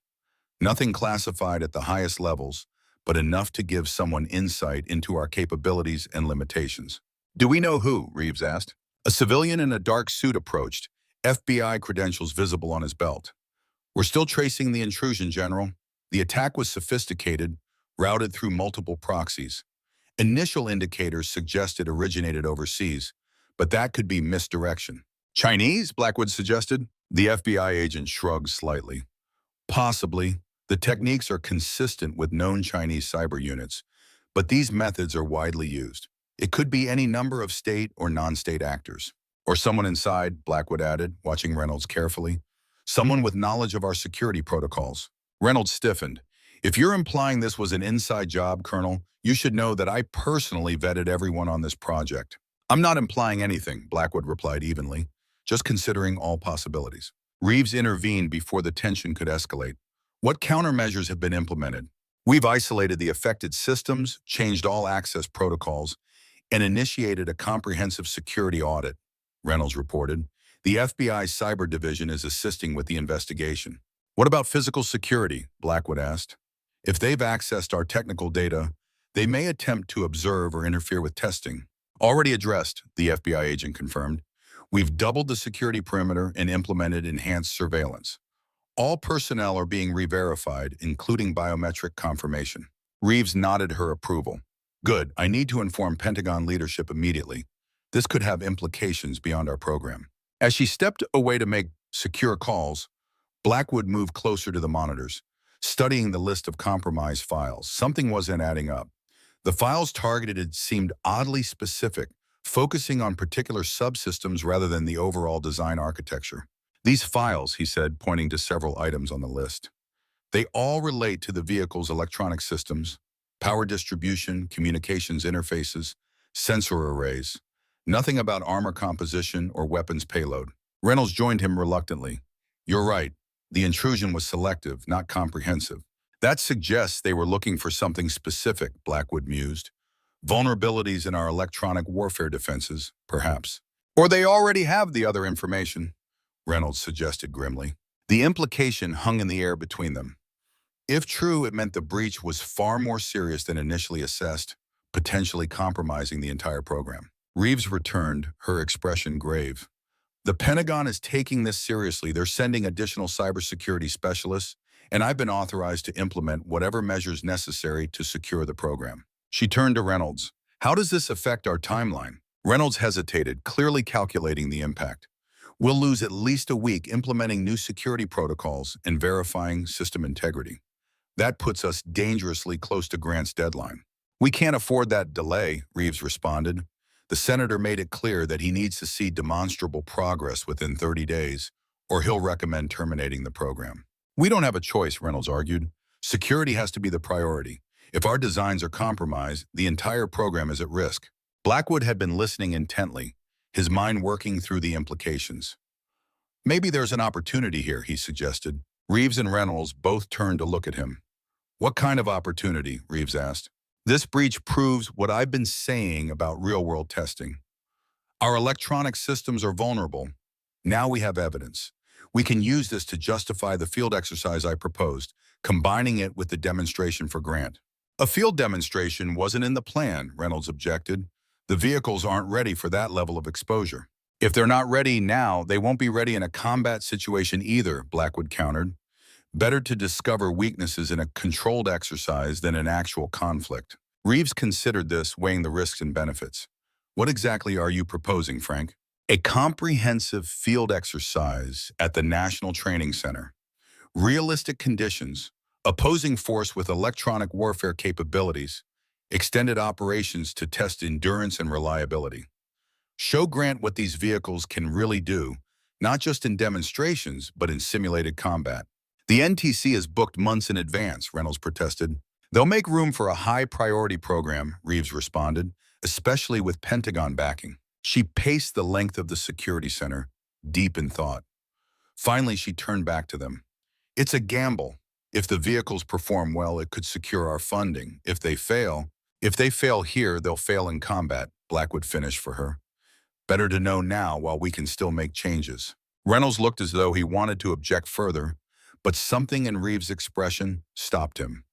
[SPEAKER 1] Nothing classified at the highest levels, but enough to give someone insight into our capabilities and limitations. "Do we know who?" Reeves asked. A civilian in a dark suit approached, FBI credentials visible on his belt. "We're still tracing the intrusion, General. The attack was sophisticated, routed through multiple proxies. Initial indicators suggest it originated overseas, but that could be misdirection." "Chinese?" Blackwood suggested. The FBI agent shrugged slightly. "Possibly. The techniques are consistent with known Chinese cyber units, but these methods are widely used. It could be any number of state or non-state actors." "Or someone inside," Blackwood added, watching Reynolds carefully. "Someone with knowledge of our security protocols." Reynolds stiffened. "If you're implying this was an inside job, Colonel, you should know that I personally vetted everyone on this project." "I'm not implying anything," Blackwood replied evenly, "just considering all possibilities." Reeves intervened before the tension could escalate. "What countermeasures have been implemented?" "We've isolated the affected systems, changed all access protocols, and initiated a comprehensive security audit," Reynolds reported. "The FBI's cyber division is assisting with the investigation." "What about physical security?" Blackwood asked. "If they've accessed our technical data, they may attempt to observe or interfere with testing." "Already addressed," the FBI agent confirmed. "We've doubled the security perimeter and implemented enhanced surveillance. All personnel are being re-verified, including biometric confirmation." Reeves nodded her approval. "Good. I need to inform Pentagon leadership immediately. This could have implications beyond our program." As she stepped away to make secure calls, Blackwood moved closer to the monitors, studying the list of compromised files. Something wasn't adding up. The files targeted seemed oddly specific, focusing on particular subsystems rather than the overall design architecture. "These files," he said, pointing to several items on the list, "they all relate to the vehicle's electronic systems, power distribution, communications interfaces, sensor arrays. Nothing about armor composition or weapons payload." Reynolds joined him reluctantly. "You're right. The intrusion was selective, not comprehensive." "That suggests they were looking for something specific," Blackwood mused. "Vulnerabilities in our electronic warfare defenses, perhaps. Or they already have the other information," Reynolds suggested grimly. The implication hung in the air between them. If true, it meant the breach was far more serious than initially assessed, potentially compromising the entire program. Reeves returned, her expression grave. "The Pentagon is taking this seriously. They're sending additional cybersecurity specialists, and I've been authorized to implement whatever measures necessary to secure the program." She turned to Reynolds. "How does this affect our timeline?" Reynolds hesitated, clearly calculating the impact. "We'll lose at least a week implementing new security protocols and verifying system integrity. That puts us dangerously close to Grant's deadline." "We can't afford that delay," Reeves responded. "The senator made it clear that he needs to see demonstrable progress within 30 days, or he'll recommend terminating the program." "We don't have a choice," Reynolds argued. "Security has to be the priority. If our designs are compromised, the entire program is at risk." Blackwood had been listening intently, his mind working through the implications. "Maybe there's an opportunity here," he suggested. Reeves and Reynolds both turned to look at him. "What kind of opportunity?" Reeves asked. "This breach proves what I've been saying about real-world testing. Our electronic systems are vulnerable. Now we have evidence. We can use this to justify the field exercise I proposed, combining it with the demonstration for Grant." "A field demonstration wasn't in the plan," Reynolds objected. "The vehicles aren't ready for that level of exposure." If they're not ready now, they won't be ready in a combat situation either, Blackwood countered. Better to discover weaknesses in a controlled exercise than an actual conflict. Reeves considered this, weighing the risks and benefits. What exactly are you proposing, Frank? A comprehensive field exercise at the National Training Center. Realistic conditions, opposing force with electronic warfare capabilities, extended operations to test endurance and reliability. Show Grant what these vehicles can really do, not just in demonstrations, but in simulated combat. The NTC is booked months in advance, Reynolds protested. They'll make room for a high-priority program, Reeves responded, especially with Pentagon backing. She paced the length of the security center, deep in thought. Finally, she turned back to them. It's a gamble. If the vehicles perform well, it could secure our funding. If they fail here, they'll fail in combat, Blackwood finished for her. Better to know now while we can still make changes. Reynolds looked as though he wanted to object further, but something in Reeves' expression stopped him.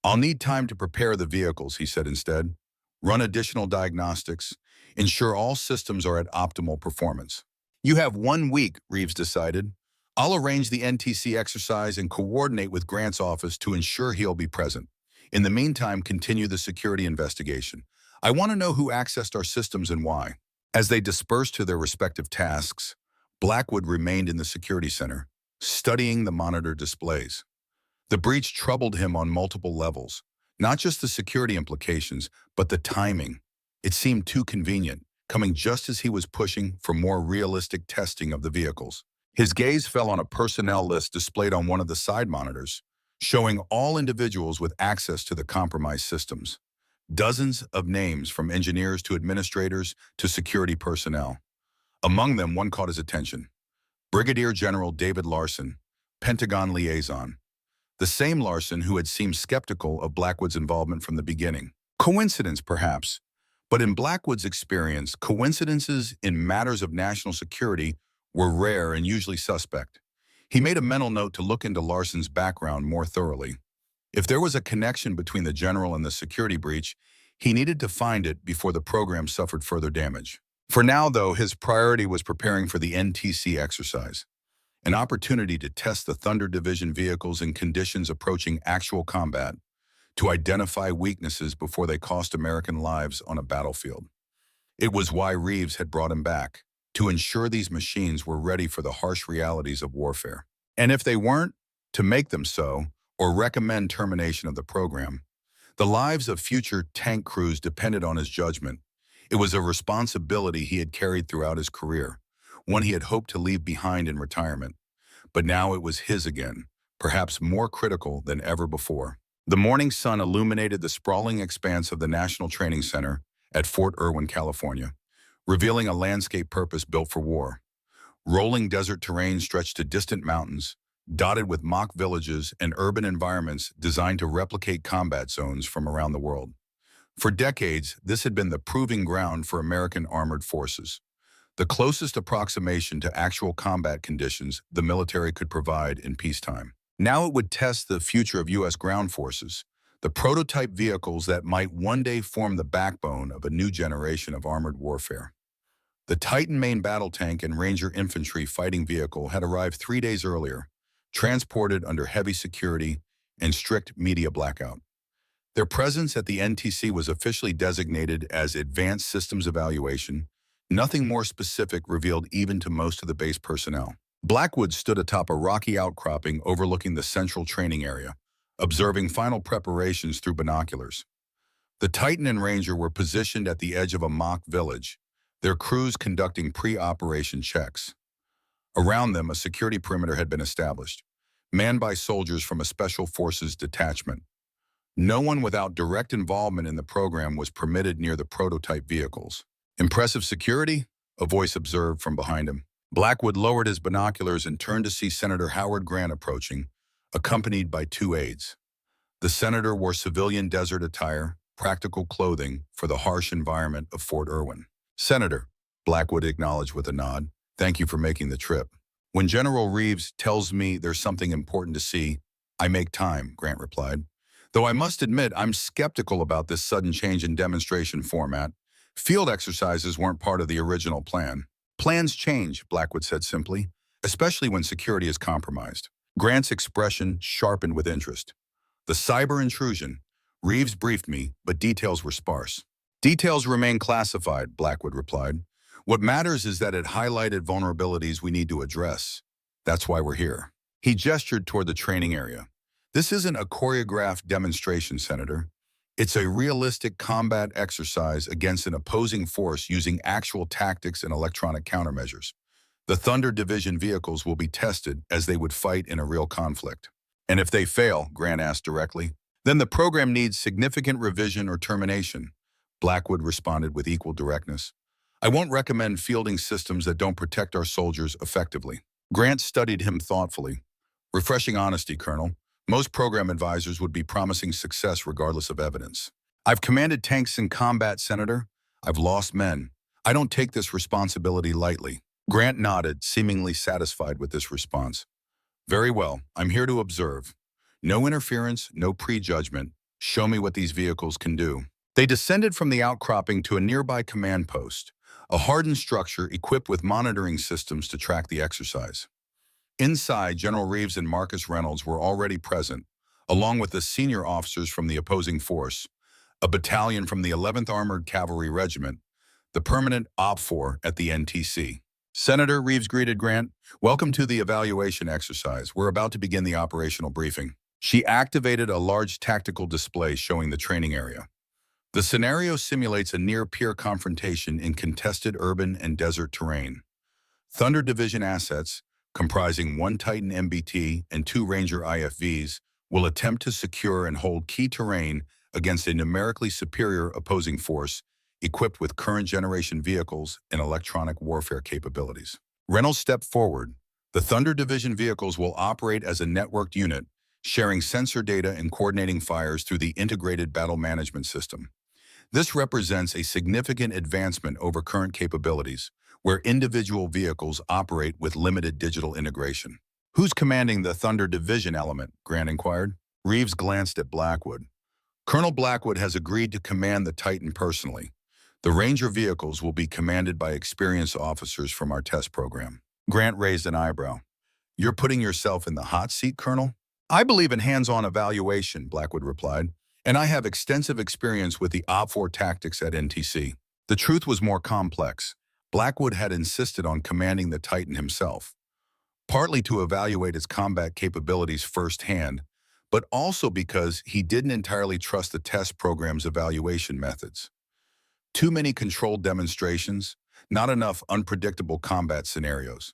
[SPEAKER 1] I'll need time to prepare the vehicles, he said instead. Run additional diagnostics. Ensure all systems are at optimal performance. You have 1 week, Reeves decided. I'll arrange the NTC exercise and coordinate with Grant's office to ensure he'll be present. In the meantime, continue the security investigation. I want to know who accessed our systems and why. As they dispersed to their respective tasks, Blackwood remained in the security center, studying the monitor displays. The breach troubled him on multiple levels, not just the security implications, but the timing. It seemed too convenient, coming just as he was pushing for more realistic testing of the vehicles. His gaze fell on a personnel list displayed on one of the side monitors, showing all individuals with access to the compromised systems. Dozens of names from engineers to administrators to security personnel. Among them, one caught his attention. Brigadier General David Larson, Pentagon liaison. The same Larson who had seemed skeptical of Blackwood's involvement from the beginning. Coincidence, perhaps. But in Blackwood's experience, coincidences in matters of national security were rare and usually suspect. He made a mental note to look into Larson's background more thoroughly. If there was a connection between the general and the security breach, he needed to find it before the program suffered further damage. For now, though, his priority was preparing for the NTC exercise, an opportunity to test the Thunder Division vehicles in conditions approaching actual combat, to identify weaknesses before they cost American lives on a battlefield. It was why Reeves had brought him back, to ensure these machines were ready for the harsh realities of warfare. And if they weren't, to make them so, or recommend termination of the program. The lives of future tank crews depended on his judgment. It was a responsibility he had carried throughout his career, one he had hoped to leave behind in retirement. But now it was his again, perhaps more critical than ever before. The morning sun illuminated the sprawling expanse of the National Training Center at Fort Irwin, California, revealing a landscape purpose-built for war. Rolling desert terrain stretched to distant mountains, dotted with mock villages and urban environments designed to replicate combat zones from around the world. For decades, this had been the proving ground for American armored forces, the closest approximation to actual combat conditions the military could provide in peacetime. Now it would test the future of U.S. ground forces, the prototype vehicles that might one day form the backbone of a new generation of armored warfare. The Titan main battle tank and Ranger infantry fighting vehicle had arrived 3 days earlier, transported under heavy security and strict media blackout. Their presence at the NTC was officially designated as Advanced Systems Evaluation, nothing more specific revealed even to most of the base personnel. Blackwood stood atop a rocky outcropping overlooking the central training area, observing final preparations through binoculars. The Titan and Ranger were positioned at the edge of a mock village, their crews conducting pre-operation checks. Around them, a security perimeter had been established, manned by soldiers from a Special Forces detachment. No one without direct involvement in the program was permitted near the prototype vehicles. Impressive security? A voice observed from behind him. Blackwood lowered his binoculars and turned to see Senator Howard Grant approaching, accompanied by 2 aides. The senator wore civilian desert attire, practical clothing for the harsh environment of Fort Irwin. Senator, Blackwood acknowledged with a nod, thank you for making the trip. When General Reeves tells me there's something important to see, I make time, Grant replied. Though I must admit I'm skeptical about this sudden change in demonstration format. Field exercises weren't part of the original plan. Plans change, Blackwood said simply, especially when security is compromised. Grant's expression sharpened with interest. The cyber intrusion. Reeves briefed me, but details were sparse. Details remain classified, Blackwood replied. What matters is that it highlighted vulnerabilities we need to address. That's why we're here. He gestured toward the training area. This isn't a choreographed demonstration, Senator. It's a realistic combat exercise against an opposing force using actual tactics and electronic countermeasures. The Thunder Division vehicles will be tested as they would fight in a real conflict. And if they fail, Grant asked directly, then the program needs significant revision or termination. Blackwood responded with equal directness. I won't recommend fielding systems that don't protect our soldiers effectively. Grant studied him thoughtfully. Refreshing honesty, Colonel. Most program advisors would be promising success regardless of evidence. I've commanded tanks in combat, Senator. I've lost men. I don't take this responsibility lightly. Grant nodded, seemingly satisfied with this response. Very well, I'm here to observe. No interference, no prejudgment. Show me what these vehicles can do. They descended from the outcropping to a nearby command post, a hardened structure equipped with monitoring systems to track the exercise. Inside, General Reeves and Marcus Reynolds were already present, along with the senior officers from the opposing force, a battalion from the 11th Armored Cavalry Regiment, the permanent OPFOR at the NTC. Senator, Reeves greeted Grant, welcome to the evaluation exercise. We're about to begin the operational briefing. She activated a large tactical display showing the training area. The scenario simulates a near-peer confrontation in contested urban and desert terrain. Thunder Division assets, comprising 1 Titan MBT and 2 Ranger IFVs, will attempt to secure and hold key terrain against a numerically superior opposing force equipped with current-generation vehicles and electronic warfare capabilities. Reynolds stepped forward. The Thunder Division vehicles will operate as a networked unit, sharing sensor data and coordinating fires through the Integrated Battle Management System. This represents a significant advancement over current capabilities, where individual vehicles operate with limited digital integration. Who's commanding the Thunder Division element? Grant inquired. Reeves glanced at Blackwood. Colonel Blackwood has agreed to command the Titan personally. The Ranger vehicles will be commanded by experienced officers from our test program. Grant raised an eyebrow. You're putting yourself in the hot seat, Colonel? I believe in hands-on evaluation, Blackwood replied, and I have extensive experience with the OPFOR tactics at NTC. The truth was more complex. Blackwood had insisted on commanding the Titan himself, partly to evaluate its combat capabilities firsthand, but also because he didn't entirely trust the test program's evaluation methods. Too many controlled demonstrations, not enough unpredictable combat scenarios.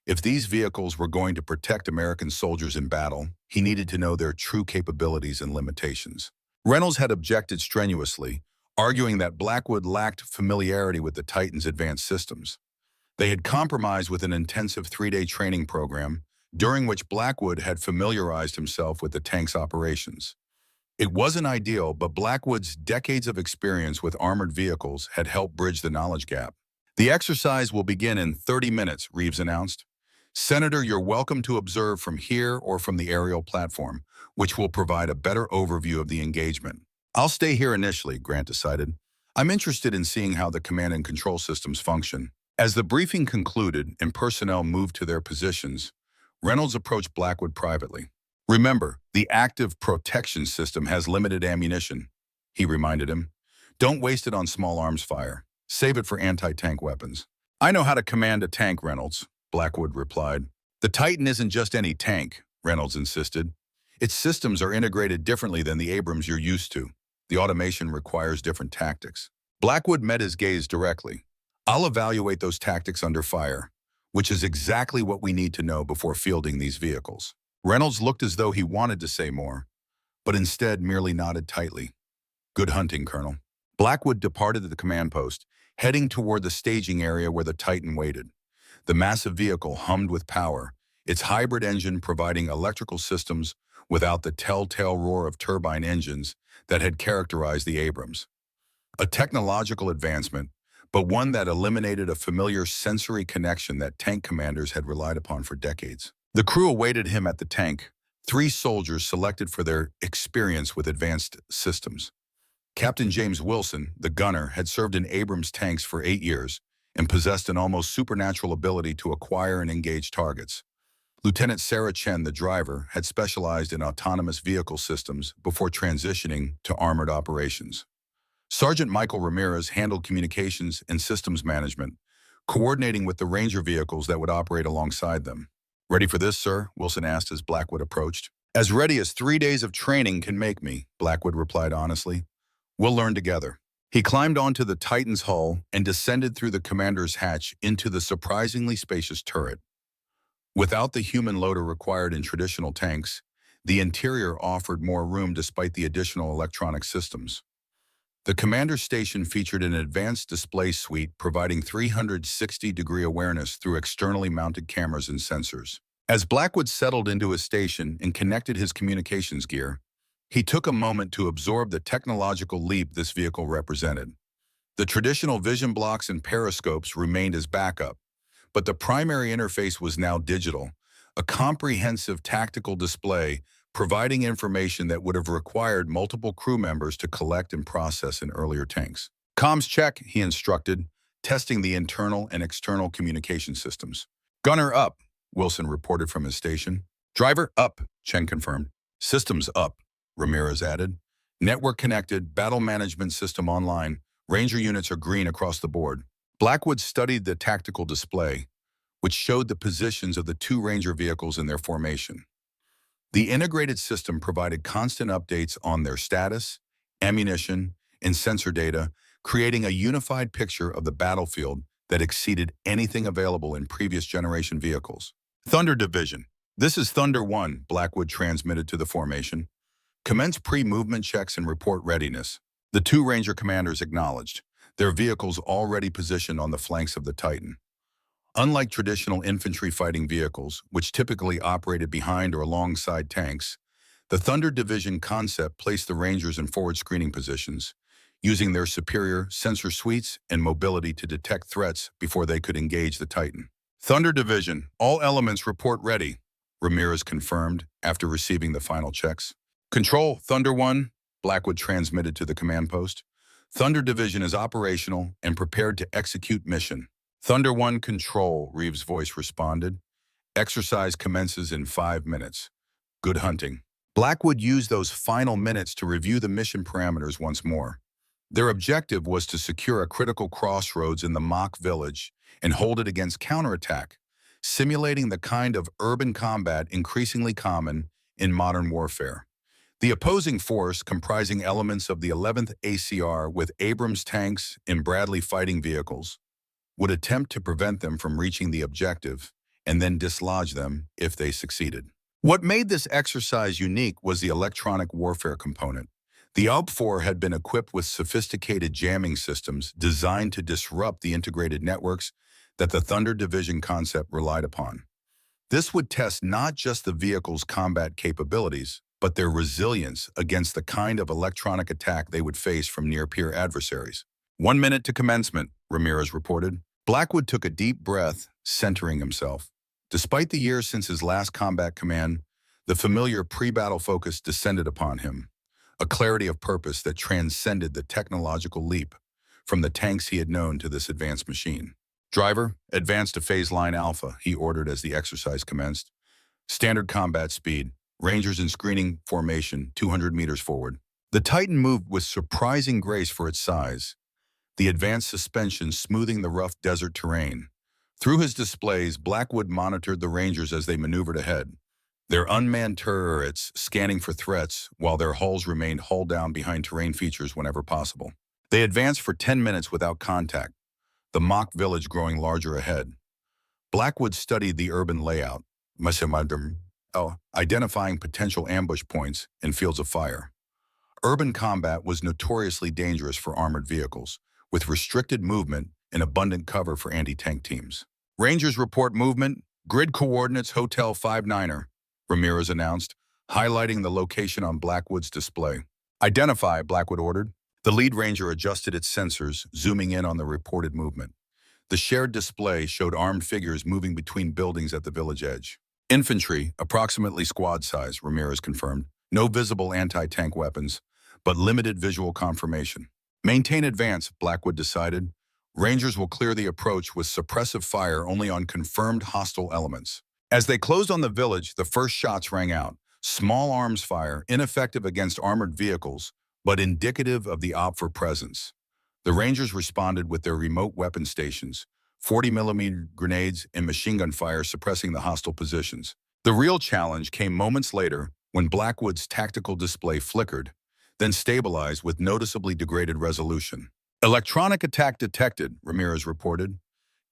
[SPEAKER 1] If these vehicles were going to protect American soldiers in battle, he needed to know their true capabilities and limitations. Reynolds had objected strenuously, arguing that Blackwood lacked familiarity with the Titan's advanced systems. They had compromised with an intensive 3-day training program, during which Blackwood had familiarized himself with the tank's operations. It wasn't ideal, but Blackwood's decades of experience with armored vehicles had helped bridge the knowledge gap. The exercise will begin in 30 minutes, Reeves announced. Senator, you're welcome to observe from here or from the aerial platform, which will provide a better overview of the engagement. I'll stay here initially, Grant decided. I'm interested in seeing how the command and control systems function. As the briefing concluded and personnel moved to their positions, Reynolds approached Blackwood privately. Remember, the active protection system has limited ammunition, he reminded him. Don't waste it on small arms fire. Save it for anti-tank weapons. I know how to command a tank, Reynolds, Blackwood replied. The Titan isn't just any tank, Reynolds insisted. Its systems are integrated differently than the Abrams you're used to. The automation requires different tactics. Blackwood met his gaze directly. I'll evaluate those tactics under fire, which is exactly what we need to know before fielding these vehicles. Reynolds looked as though he wanted to say more, but instead merely nodded tightly. Good hunting, Colonel. Blackwood departed the command post, heading toward the staging area where the Titan waited. The massive vehicle hummed with power, its hybrid engine providing electrical systems without the telltale roar of turbine engines that had characterized the Abrams. A technological advancement, but one that eliminated a familiar sensory connection that tank commanders had relied upon for decades. The crew awaited him at the tank, 3 soldiers selected for their experience with advanced systems. Captain James Wilson, the gunner, had served in Abrams tanks for 8 years and possessed an almost supernatural ability to acquire and engage targets. Lieutenant Sarah Chen, the driver, had specialized in autonomous vehicle systems before transitioning to armored operations. Sergeant Michael Ramirez handled communications and systems management, coordinating with the Ranger vehicles that would operate alongside them. "Ready for this, sir?" Wilson asked as Blackwood approached. "As ready as 3 days of training can make me," Blackwood replied honestly. "We'll learn together." He climbed onto the Titan's hull and descended through the commander's hatch into the surprisingly spacious turret. Without the human loader required in traditional tanks, the interior offered more room despite the additional electronic systems. The commander's station featured an advanced display suite providing 360-degree awareness through externally mounted cameras and sensors. As Blackwood settled into his station and connected his communications gear, he took a moment to absorb the technological leap this vehicle represented. The traditional vision blocks and periscopes remained as backup, but the primary interface was now digital, a comprehensive tactical display providing information that would have required multiple crew members to collect and process in earlier tanks. "Comms check," he instructed, testing the internal and external communication systems. "Gunner up," Wilson reported from his station. "Driver up," Chen confirmed. "Systems up," Ramirez added. "Network connected, battle management system online. Ranger units are green across the board." Blackwood studied the tactical display, which showed the positions of the two Ranger vehicles in their formation. The integrated system provided constant updates on their status, ammunition, and sensor data, creating a unified picture of the battlefield that exceeded anything available in previous generation vehicles. "Thunder Division. This is Thunder 1, Blackwood transmitted to the formation. "Commence pre-movement checks and report readiness." The two Ranger commanders acknowledged, their vehicles already positioned on the flanks of the Titan. Unlike traditional infantry fighting vehicles, which typically operated behind or alongside tanks, the Thunder Division concept placed the Rangers in forward screening positions, using their superior sensor suites and mobility to detect threats before they could engage the Titan. "Thunder Division, all elements report ready," Ramirez confirmed after receiving the final checks. "Control, Thunder 1, Blackwood transmitted to the command post. "Thunder Division is operational and prepared to execute mission." "Thunder 1 Control," Reeves' voice responded. "Exercise commences in 5 minutes. Good hunting." Blackwood used those final minutes to review the mission parameters once more. Their objective was to secure a critical crossroads in the mock village and hold it against counterattack, simulating the kind of urban combat increasingly common in modern warfare. The opposing force, comprising elements of the 11th ACR with Abrams tanks and Bradley fighting vehicles, would attempt to prevent them from reaching the objective and then dislodge them if they succeeded. What made this exercise unique was the electronic warfare component. The OPFOR had been equipped with sophisticated jamming systems designed to disrupt the integrated networks that the Thunder Division concept relied upon. This would test not just the vehicle's combat capabilities, but their resilience against the kind of electronic attack they would face from near-peer adversaries. 1 minute to commencement, Ramirez reported. Blackwood took a deep breath, centering himself. Despite the years since his last combat command, the familiar pre-battle focus descended upon him, a clarity of purpose that transcended the technological leap from the tanks he had known to this advanced machine. "Driver, advance to phase line Alpha," he ordered as the exercise commenced. "Standard combat speed. Rangers in screening formation, 200 meters forward." The Titan moved with surprising grace for its size, the advanced suspension smoothing the rough desert terrain. Through his displays, Blackwood monitored the Rangers as they maneuvered ahead, their unmanned turrets scanning for threats while their hulls remained hull down behind terrain features whenever possible. They advanced for 10 minutes without contact, the mock village growing larger ahead. Blackwood studied the urban layout, identifying potential ambush points and fields of fire. Urban combat was notoriously dangerous for armored vehicles, with restricted movement and abundant cover for anti-tank teams. "Rangers report movement, grid coordinates Hotel 59er, Ramirez announced, highlighting the location on Blackwood's display. "Identify," Blackwood ordered. The lead ranger adjusted its sensors, zooming in on the reported movement. The shared display showed armed figures moving between buildings at the village edge. "Infantry, approximately squad size," Ramirez confirmed. "No visible anti-tank weapons, but limited visual confirmation." "Maintain advance," Blackwood decided, Rangers will clear the approach with suppressive fire only on confirmed hostile elements. As they closed on the village, the first shots rang out. Small arms fire, ineffective against armored vehicles, but indicative of the OPFOR presence. The Rangers responded with their remote weapon stations, 40mm grenades and machine gun fire suppressing the hostile positions. The real challenge came moments later when Blackwood's tactical display flickered, then stabilized with noticeably degraded resolution. Electronic attack detected, Ramirez reported.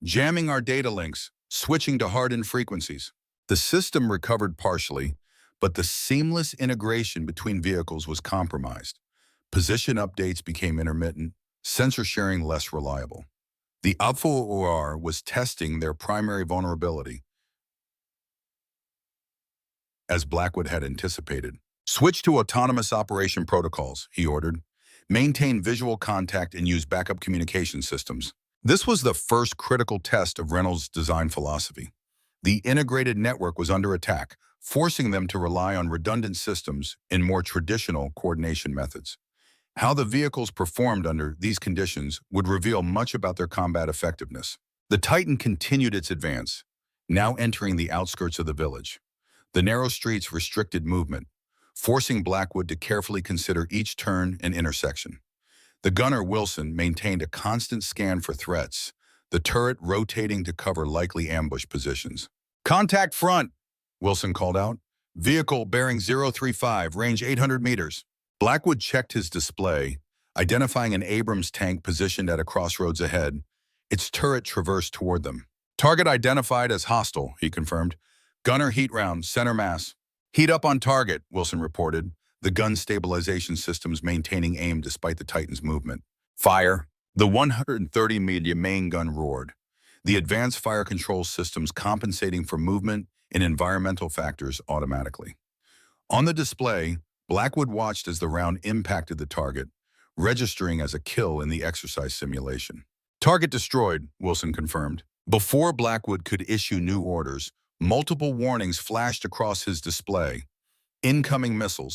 [SPEAKER 1] Jamming our data links, switching to hardened frequencies. The system recovered partially, but the seamless integration between vehicles was compromised. Position updates became intermittent, sensor sharing less reliable. The OPFOR was testing their primary vulnerability, as Blackwood had anticipated. Switch to autonomous operation protocols, he ordered. Maintain visual contact and use backup communication systems. This was the first critical test of Reynolds' design philosophy. The integrated network was under attack, forcing them to rely on redundant systems and more traditional coordination methods. How the vehicles performed under these conditions would reveal much about their combat effectiveness. The Titan continued its advance, now entering the outskirts of the village. The narrow streets restricted movement, forcing Blackwood to carefully consider each turn and intersection. The gunner, Wilson, maintained a constant scan for threats, the turret rotating to cover likely ambush positions. "Contact front," Wilson called out. "Vehicle bearing 035, range 800 meters. Blackwood checked his display, identifying an Abrams tank positioned at a crossroads ahead. Its turret traversed toward them. "Target identified as hostile," he confirmed. "Gunner heat round, center mass." "Heat up on target," Wilson reported, the gun stabilization systems maintaining aim despite the Titan's movement. "Fire." The 130mm main gun roared, the advanced fire control systems compensating for movement and environmental factors automatically. On the display, Blackwood watched as the round impacted the target, registering as a kill in the exercise simulation. "Target destroyed," Wilson confirmed. Before Blackwood could issue new orders, multiple warnings flashed across his display. Incoming missile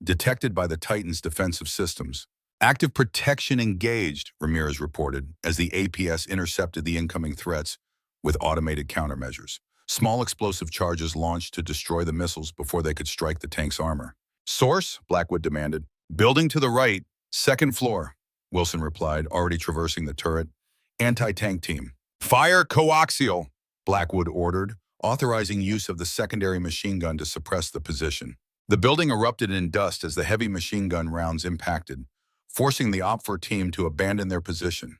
[SPEAKER 1] detected by the Titan's defensive systems. "Active protection engaged," Ramirez reported, as the APS intercepted the incoming threats with automated countermeasures. Small explosive charges launched to destroy the missiles before they could strike the tank's armor. "Source?" Blackwood demanded. "Building to the right, second floor," Wilson replied, already traversing the turret. "Anti-tank team." "Fire coaxial," Blackwood ordered, authorizing use of the secondary machine gun to suppress the position. The building erupted in dust as the heavy machine gun rounds impacted, forcing the OPFOR team to abandon their position.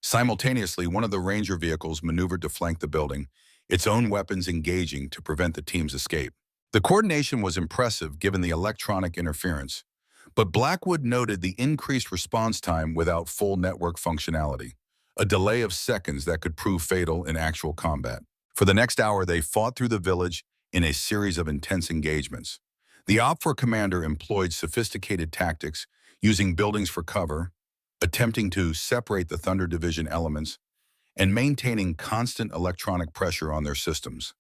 [SPEAKER 1] Simultaneously, one of the Ranger vehicles maneuvered to flank the building, its own weapons engaging to prevent the team's escape. The coordination was impressive given the electronic interference, but Blackwood noted the increased response time without full network functionality, a delay of seconds that could prove fatal in actual combat. For the next hour, they fought through the village in a series of intense engagements. The OPFOR commander employed sophisticated tactics, using buildings for cover, attempting to separate the Thunder Division elements, and maintaining constant electronic pressure on their systems.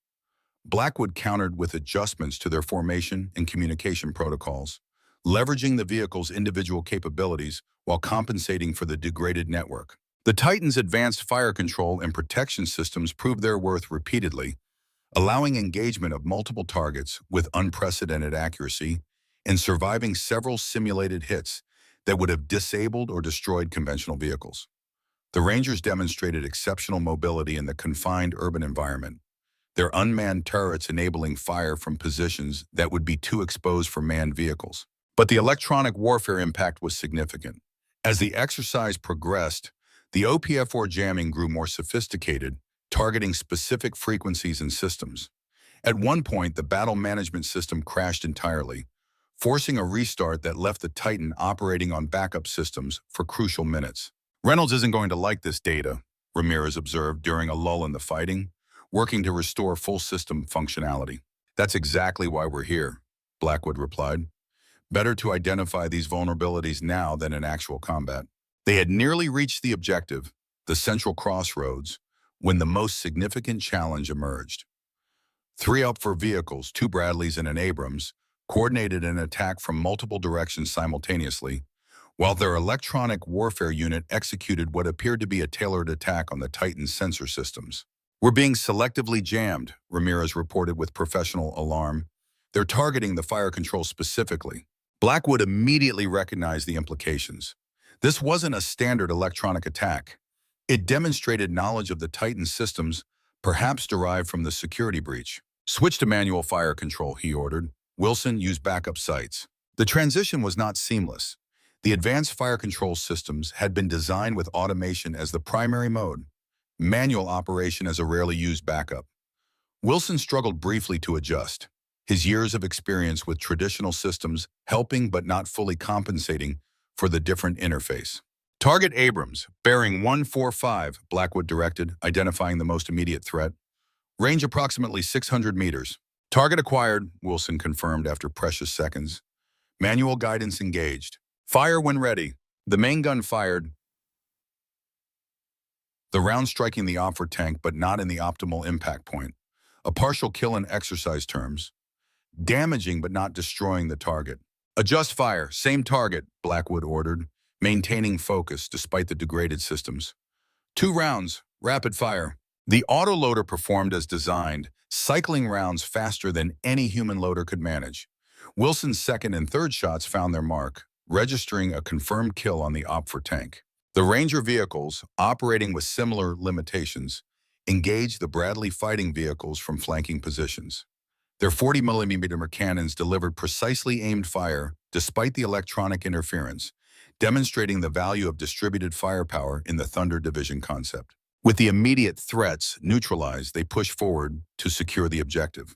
[SPEAKER 1] Blackwood countered with adjustments to their formation and communication protocols, leveraging the vehicle's individual capabilities while compensating for the degraded network. The Titan's advanced fire control and protection systems proved their worth repeatedly, allowing engagement of multiple targets with unprecedented accuracy and surviving several simulated hits that would have disabled or destroyed conventional vehicles. The Rangers demonstrated exceptional mobility in the confined urban environment, their unmanned turrets enabling fire from positions that would be too exposed for manned vehicles. But the electronic warfare impact was significant. As the exercise progressed, the OPFOR jamming grew more sophisticated, targeting specific frequencies and systems. At one point, the battle management system crashed entirely, forcing a restart that left the Titan operating on backup systems for crucial minutes. "Reynolds isn't going to like this data," Ramirez observed during a lull in the fighting, working to restore full system functionality. "That's exactly why we're here," Blackwood replied. "Better to identify these vulnerabilities now than in actual combat." They had nearly reached the objective, the central crossroads, when the most significant challenge emerged. 3 OPFOR vehicles, 2 Bradleys and an Abrams, coordinated an attack from multiple directions simultaneously, while their electronic warfare unit executed what appeared to be a tailored attack on the Titan's sensor systems. "We're being selectively jammed," Ramirez reported with professional alarm. "They're targeting the fire control specifically." Blackwood immediately recognized the implications. This wasn't a standard electronic attack. It demonstrated knowledge of the Titan systems, perhaps derived from the security breach. "Switch to manual fire control," he ordered. "Wilson, use backup sites." The transition was not seamless. The advanced fire control systems had been designed with automation as the primary mode, manual operation as a rarely used backup. Wilson struggled briefly to adjust, his years of experience with traditional systems helping but not fully compensating for the different interface. "Target Abrams, bearing 145, Blackwood directed, identifying the most immediate threat. "Range approximately 600 meters. "Target acquired," Wilson confirmed after precious seconds. "Manual guidance engaged. Fire when ready." The main gun fired, the round striking the offer tank but not in the optimal impact point. A partial kill in exercise terms. Damaging but not destroying the target. "Adjust fire, same target," Blackwood ordered, maintaining focus despite the degraded systems. "2 rounds, rapid fire." The autoloader performed as designed, cycling rounds faster than any human loader could manage. Wilson's second and third shots found their mark, registering a confirmed kill on the OPFOR tank. The Ranger vehicles, operating with similar limitations, engaged the Bradley fighting vehicles from flanking positions. Their 40mm cannons delivered precisely aimed fire despite the electronic interference, demonstrating the value of distributed firepower in the Thunder Division concept. With the immediate threats neutralized, they pushed forward to secure the objective.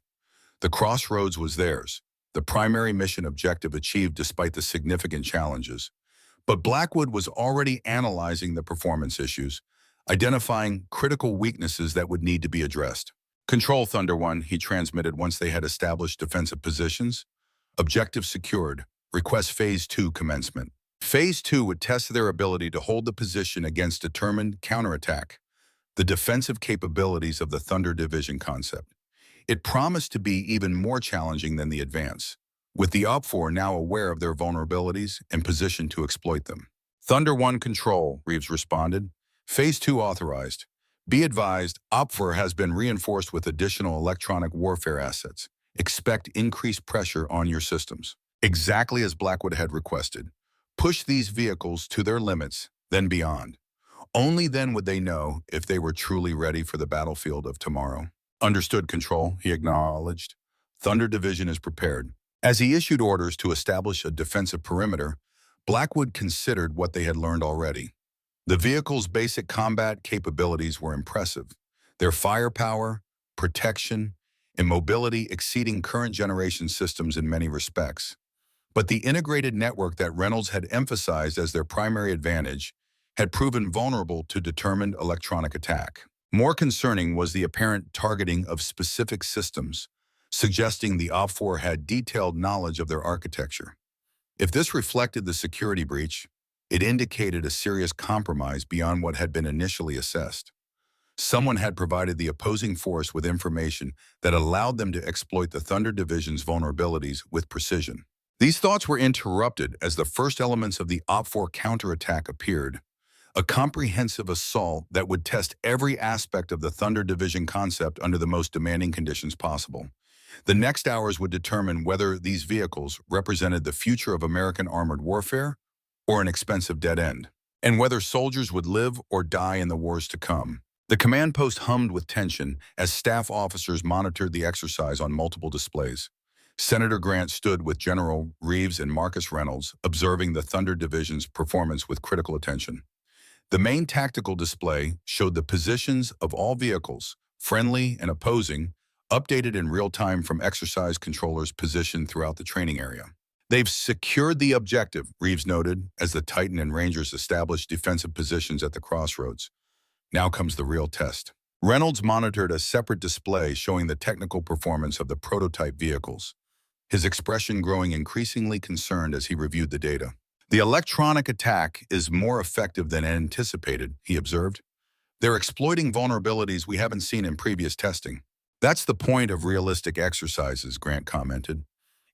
[SPEAKER 1] The crossroads was theirs, the primary mission objective achieved despite the significant challenges. But Blackwood was already analyzing the performance issues, identifying critical weaknesses that would need to be addressed. "Control Thunder 1, he transmitted once they had established defensive positions. "Objective secured. Request Phase 2 commencement." Phase 2 would test their ability to hold the position against determined counterattack, the defensive capabilities of the Thunder Division concept. It promised to be even more challenging than the advance, with the OPFOR now aware of their vulnerabilities and positioned to exploit them. "Thunder 1 control," Reeves responded. "Phase 2 authorized. Be advised, OPFOR has been reinforced with additional electronic warfare assets. Expect increased pressure on your systems." Exactly as Blackwood had requested. Push these vehicles to their limits, then beyond. Only then would they know if they were truly ready for the battlefield of tomorrow. "Understood, Control," he acknowledged. "Thunder Division is prepared." As he issued orders to establish a defensive perimeter, Blackwood considered what they had learned already. The vehicle's basic combat capabilities were impressive, their firepower, protection, and mobility exceeding current generation systems in many respects. But the integrated network that Reynolds had emphasized as their primary advantage had proven vulnerable to determined electronic attack. More concerning was the apparent targeting of specific systems, suggesting the OPFOR had detailed knowledge of their architecture. If this reflected the security breach, it indicated a serious compromise beyond what had been initially assessed. Someone had provided the opposing force with information that allowed them to exploit the Thunder Division's vulnerabilities with precision. These thoughts were interrupted as the first elements of the OPFOR counterattack appeared, a comprehensive assault that would test every aspect of the Thunder Division concept under the most demanding conditions possible. The next hours would determine whether these vehicles represented the future of American armored warfare or an expensive dead end, and whether soldiers would live or die in the wars to come. The command post hummed with tension as staff officers monitored the exercise on multiple displays. Senator Grant stood with General Reeves and Marcus Reynolds, observing the Thunder Division's performance with critical attention. The main tactical display showed the positions of all vehicles, friendly and opposing, updated in real time from exercise controllers positioned throughout the training area. "They've secured the objective," Reeves noted, as the Titan and Rangers established defensive positions at the crossroads. "Now comes the real test." Reynolds monitored a separate display showing the technical performance of the prototype vehicles, his expression growing increasingly concerned as he reviewed the data. "The electronic attack is more effective than anticipated," he observed. "They're exploiting vulnerabilities we haven't seen in previous testing." "That's the point of realistic exercises," Grant commented.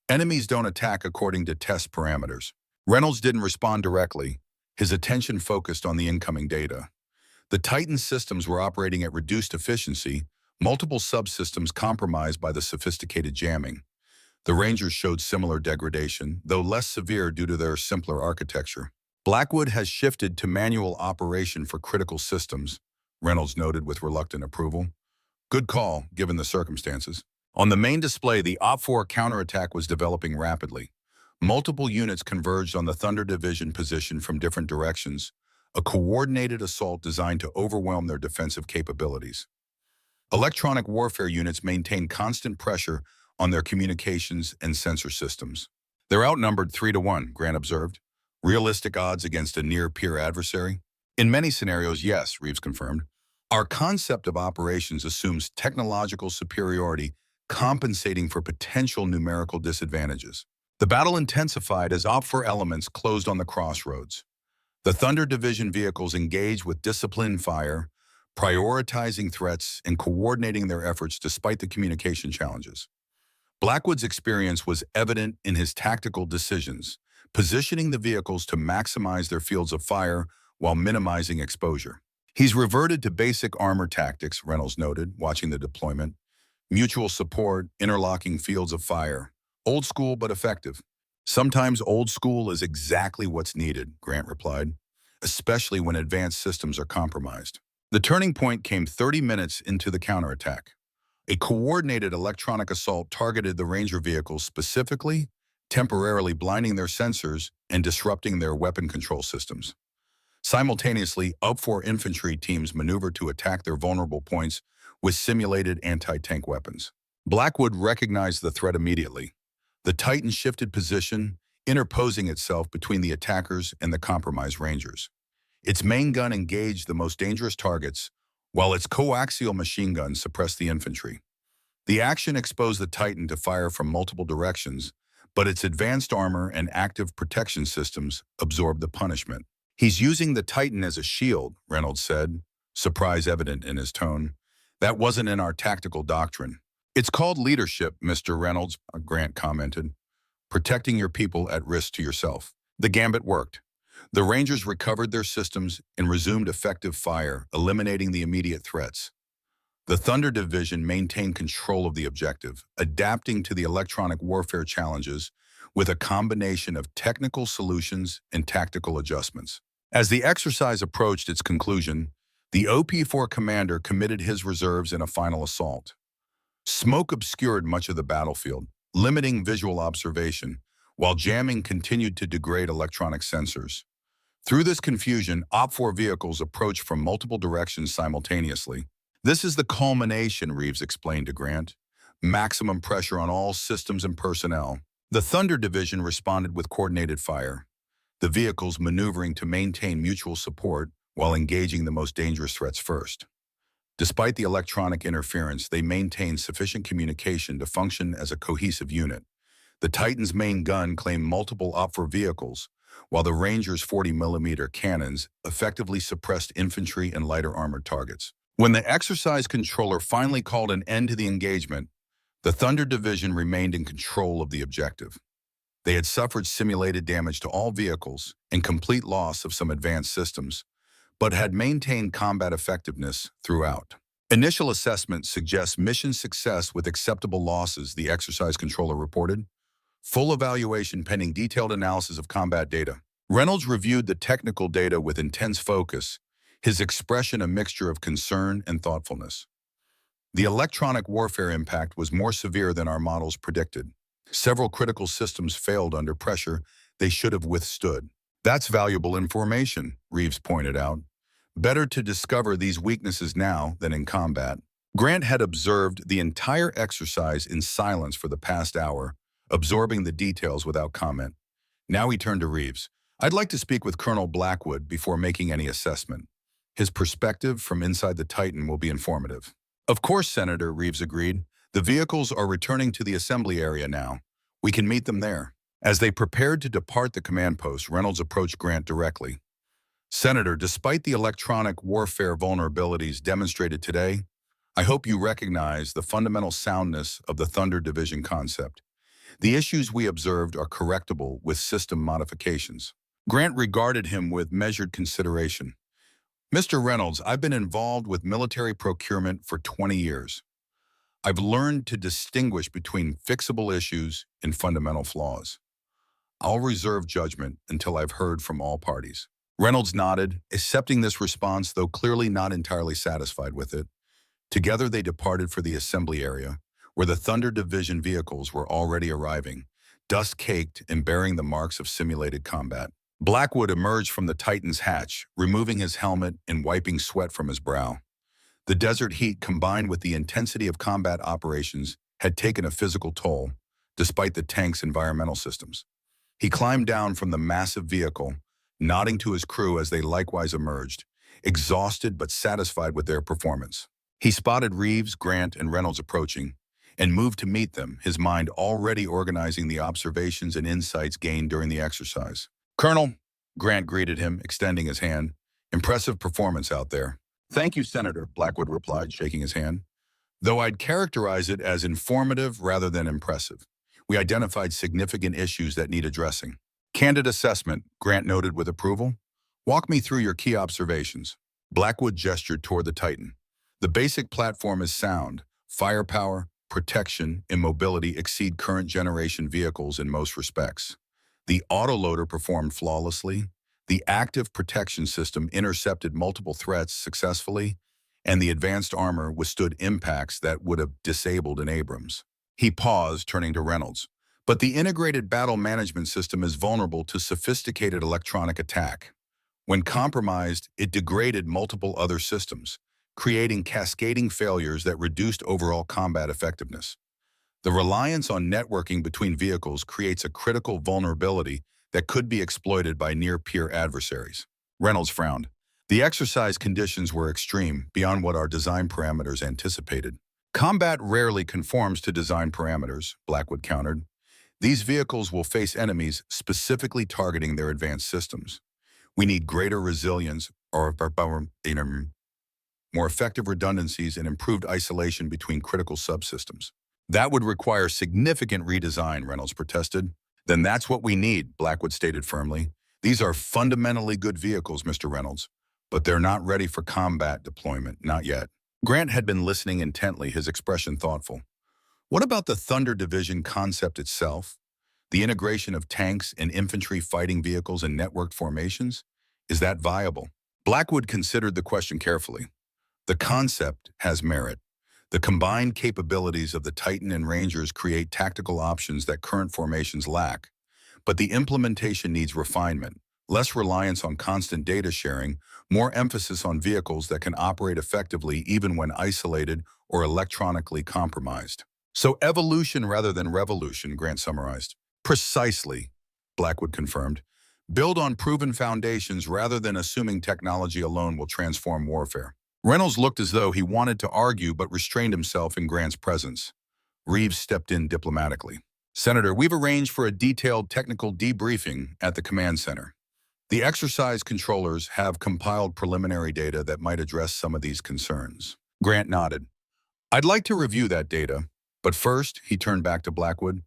[SPEAKER 1] "Enemies don't attack according to test parameters. Reynolds didn't respond directly. His attention focused on the incoming data. The Titan systems were operating at reduced efficiency, multiple subsystems compromised by the sophisticated jamming. The Rangers showed similar degradation, though less severe due to their simpler architecture. Blackwood has shifted to manual operation for critical systems, Reynolds noted with reluctant approval. Good call, given the circumstances. On the main display, the OP-4 counterattack was developing rapidly. Multiple units converged on the Thunder Division position from different directions, a coordinated assault designed to overwhelm their defensive capabilities. Electronic warfare units maintained constant pressure on their communications and sensor systems. They're outnumbered 3-1, Grant observed. Realistic odds against a near-peer adversary? In many scenarios, yes, Reeves confirmed. Our concept of operations assumes technological superiority compensating for potential numerical disadvantages. The battle intensified as OP-4 elements closed on the crossroads. The Thunder Division vehicles engaged with disciplined fire, prioritizing threats and coordinating their efforts despite the communication challenges. Blackwood's experience was evident in his tactical decisions, positioning the vehicles to maximize their fields of fire while minimizing exposure. He's reverted to basic armor tactics, Reynolds noted, watching the deployment. Mutual support, interlocking fields of fire. Old school but effective. Sometimes old school is exactly what's needed, Grant replied, especially when advanced systems are compromised. The turning point came 30 minutes into the counterattack. A coordinated electronic assault targeted the Ranger vehicles specifically, temporarily blinding their sensors and disrupting their weapon control systems. Simultaneously, OP-4 infantry teams maneuvered to attack their vulnerable points with simulated anti-tank weapons. Blackwood recognized the threat immediately. The Titan shifted position, interposing itself between the attackers and the compromised Rangers. Its main gun engaged the most dangerous targets, while its coaxial machine gun suppressed the infantry. The action exposed the Titan to fire from multiple directions, but its advanced armor and active protection systems absorbed the punishment. He's using the Titan as a shield, Reynolds said, surprise evident in his tone. That wasn't in our tactical doctrine. It's called leadership, Mr. Reynolds, Grant commented. Protecting your people at risk to yourself. The gambit worked. The Rangers recovered their systems and resumed effective fire, eliminating the immediate threats. The Thunder Division maintained control of the objective, adapting to the electronic warfare challenges with a combination of technical solutions and tactical adjustments. As the exercise approached its conclusion, the OP-4 commander committed his reserves in a final assault. Smoke obscured much of the battlefield, limiting visual observation, while jamming continued to degrade electronic sensors. Through this confusion, OP-4 vehicles approached from multiple directions simultaneously. This is the culmination, Reeves explained to Grant. Maximum pressure on all systems and personnel. The Thunder Division responded with coordinated fire, the vehicles maneuvering to maintain mutual support while engaging the most dangerous threats first. Despite the electronic interference, they maintained sufficient communication to function as a cohesive unit. The Titan's main gun claimed multiple OP-4 vehicles, while the Ranger's 40mm cannons effectively suppressed infantry and lighter armored targets. When the exercise controller finally called an end to the engagement, the Thunder Division remained in control of the objective. They had suffered simulated damage to all vehicles and complete loss of some advanced systems, but had maintained combat effectiveness throughout. Initial assessment suggests mission success with acceptable losses, the exercise controller reported. Full evaluation pending detailed analysis of combat data. Reynolds reviewed the technical data with intense focus, his expression a mixture of concern and thoughtfulness. The electronic warfare impact was more severe than our models predicted. Several critical systems failed under pressure they should have withstood. That's valuable information, Reeves pointed out. Better to discover these weaknesses now than in combat. Grant had observed the entire exercise in silence for the past hour, absorbing the details without comment. Now he turned to Reeves. I'd like to speak with Colonel Blackwood before making any assessment. His perspective from inside the Titan will be informative. Of course, Senator, Reeves agreed. The vehicles are returning to the assembly area now. We can meet them there. As they prepared to depart the command post, Reynolds approached Grant directly. Senator, despite the electronic warfare vulnerabilities demonstrated today, I hope you recognize the fundamental soundness of the Thunder Division concept. The issues we observed are correctable with system modifications. Grant regarded him with measured consideration. Mr. Reynolds, I've been involved with military procurement for 20 years. I've learned to distinguish between fixable issues and fundamental flaws. I'll reserve judgment until I've heard from all parties. Reynolds nodded, accepting this response, though clearly not entirely satisfied with it. Together they departed for the assembly area, where the Thunder Division vehicles were already arriving, dust-caked and bearing the marks of simulated combat. Blackwood emerged from the Titan's hatch, removing his helmet and wiping sweat from his brow. The desert heat combined with the intensity of combat operations had taken a physical toll, despite the tank's environmental systems. He climbed down from the massive vehicle, nodding to his crew as they likewise emerged, exhausted but satisfied with their performance. He spotted Reeves, Grant, and Reynolds approaching, and moved to meet them, his mind already organizing the observations and insights gained during the exercise. "Colonel," Grant greeted him, extending his hand. "Impressive performance out there." "Thank you, Senator," Blackwood replied, shaking his hand. "Though I'd characterize it as informative rather than impressive. We identified significant issues that need addressing." "Candid assessment," Grant noted with approval. "Walk me through your key observations." Blackwood gestured toward the Titan. "The basic platform is sound. Firepower, protection, and mobility exceed current generation vehicles in most respects. The autoloader performed flawlessly, the active protection system intercepted multiple threats successfully, and the advanced armor withstood impacts that would have disabled an Abrams." He paused, turning to Reynolds. "But the integrated battle management system is vulnerable to sophisticated electronic attack. When compromised, it degraded multiple other systems, creating cascading failures that reduced overall combat effectiveness. The reliance on networking between vehicles creates a critical vulnerability that could be exploited by near-peer adversaries." Reynolds frowned. "The exercise conditions were extreme, beyond what our design parameters anticipated." "Combat rarely conforms to design parameters," Blackwood countered. "These vehicles will face enemies specifically targeting their advanced systems. We need greater resilience or more effective redundancies and improved isolation between critical subsystems." "That would require significant redesign," Reynolds protested. "Then that's what we need," Blackwood stated firmly. "These are fundamentally good vehicles, Mr. Reynolds, but they're not ready for combat deployment, not yet." Grant had been listening intently, his expression thoughtful. "What about the Thunder Division concept itself? The integration of tanks and infantry fighting vehicles in networked formations? Is that viable?" Blackwood considered the question carefully. "The concept has merit. The combined capabilities of the Titan and Rangers create tactical options that current formations lack, but the implementation needs refinement, less reliance on constant data sharing, more emphasis on vehicles that can operate effectively even when isolated or electronically compromised." "So evolution rather than revolution," Grant summarized. "Precisely," Blackwood confirmed. "Build on proven foundations rather than assuming technology alone will transform warfare." Reynolds looked as though he wanted to argue but restrained himself in Grant's presence. Reeves stepped in diplomatically. "Senator, we've arranged for a detailed technical debriefing at the command center. The exercise controllers have compiled preliminary data that might address some of these concerns." Grant nodded. "I'd like to review that data, but first," he turned back to Blackwood.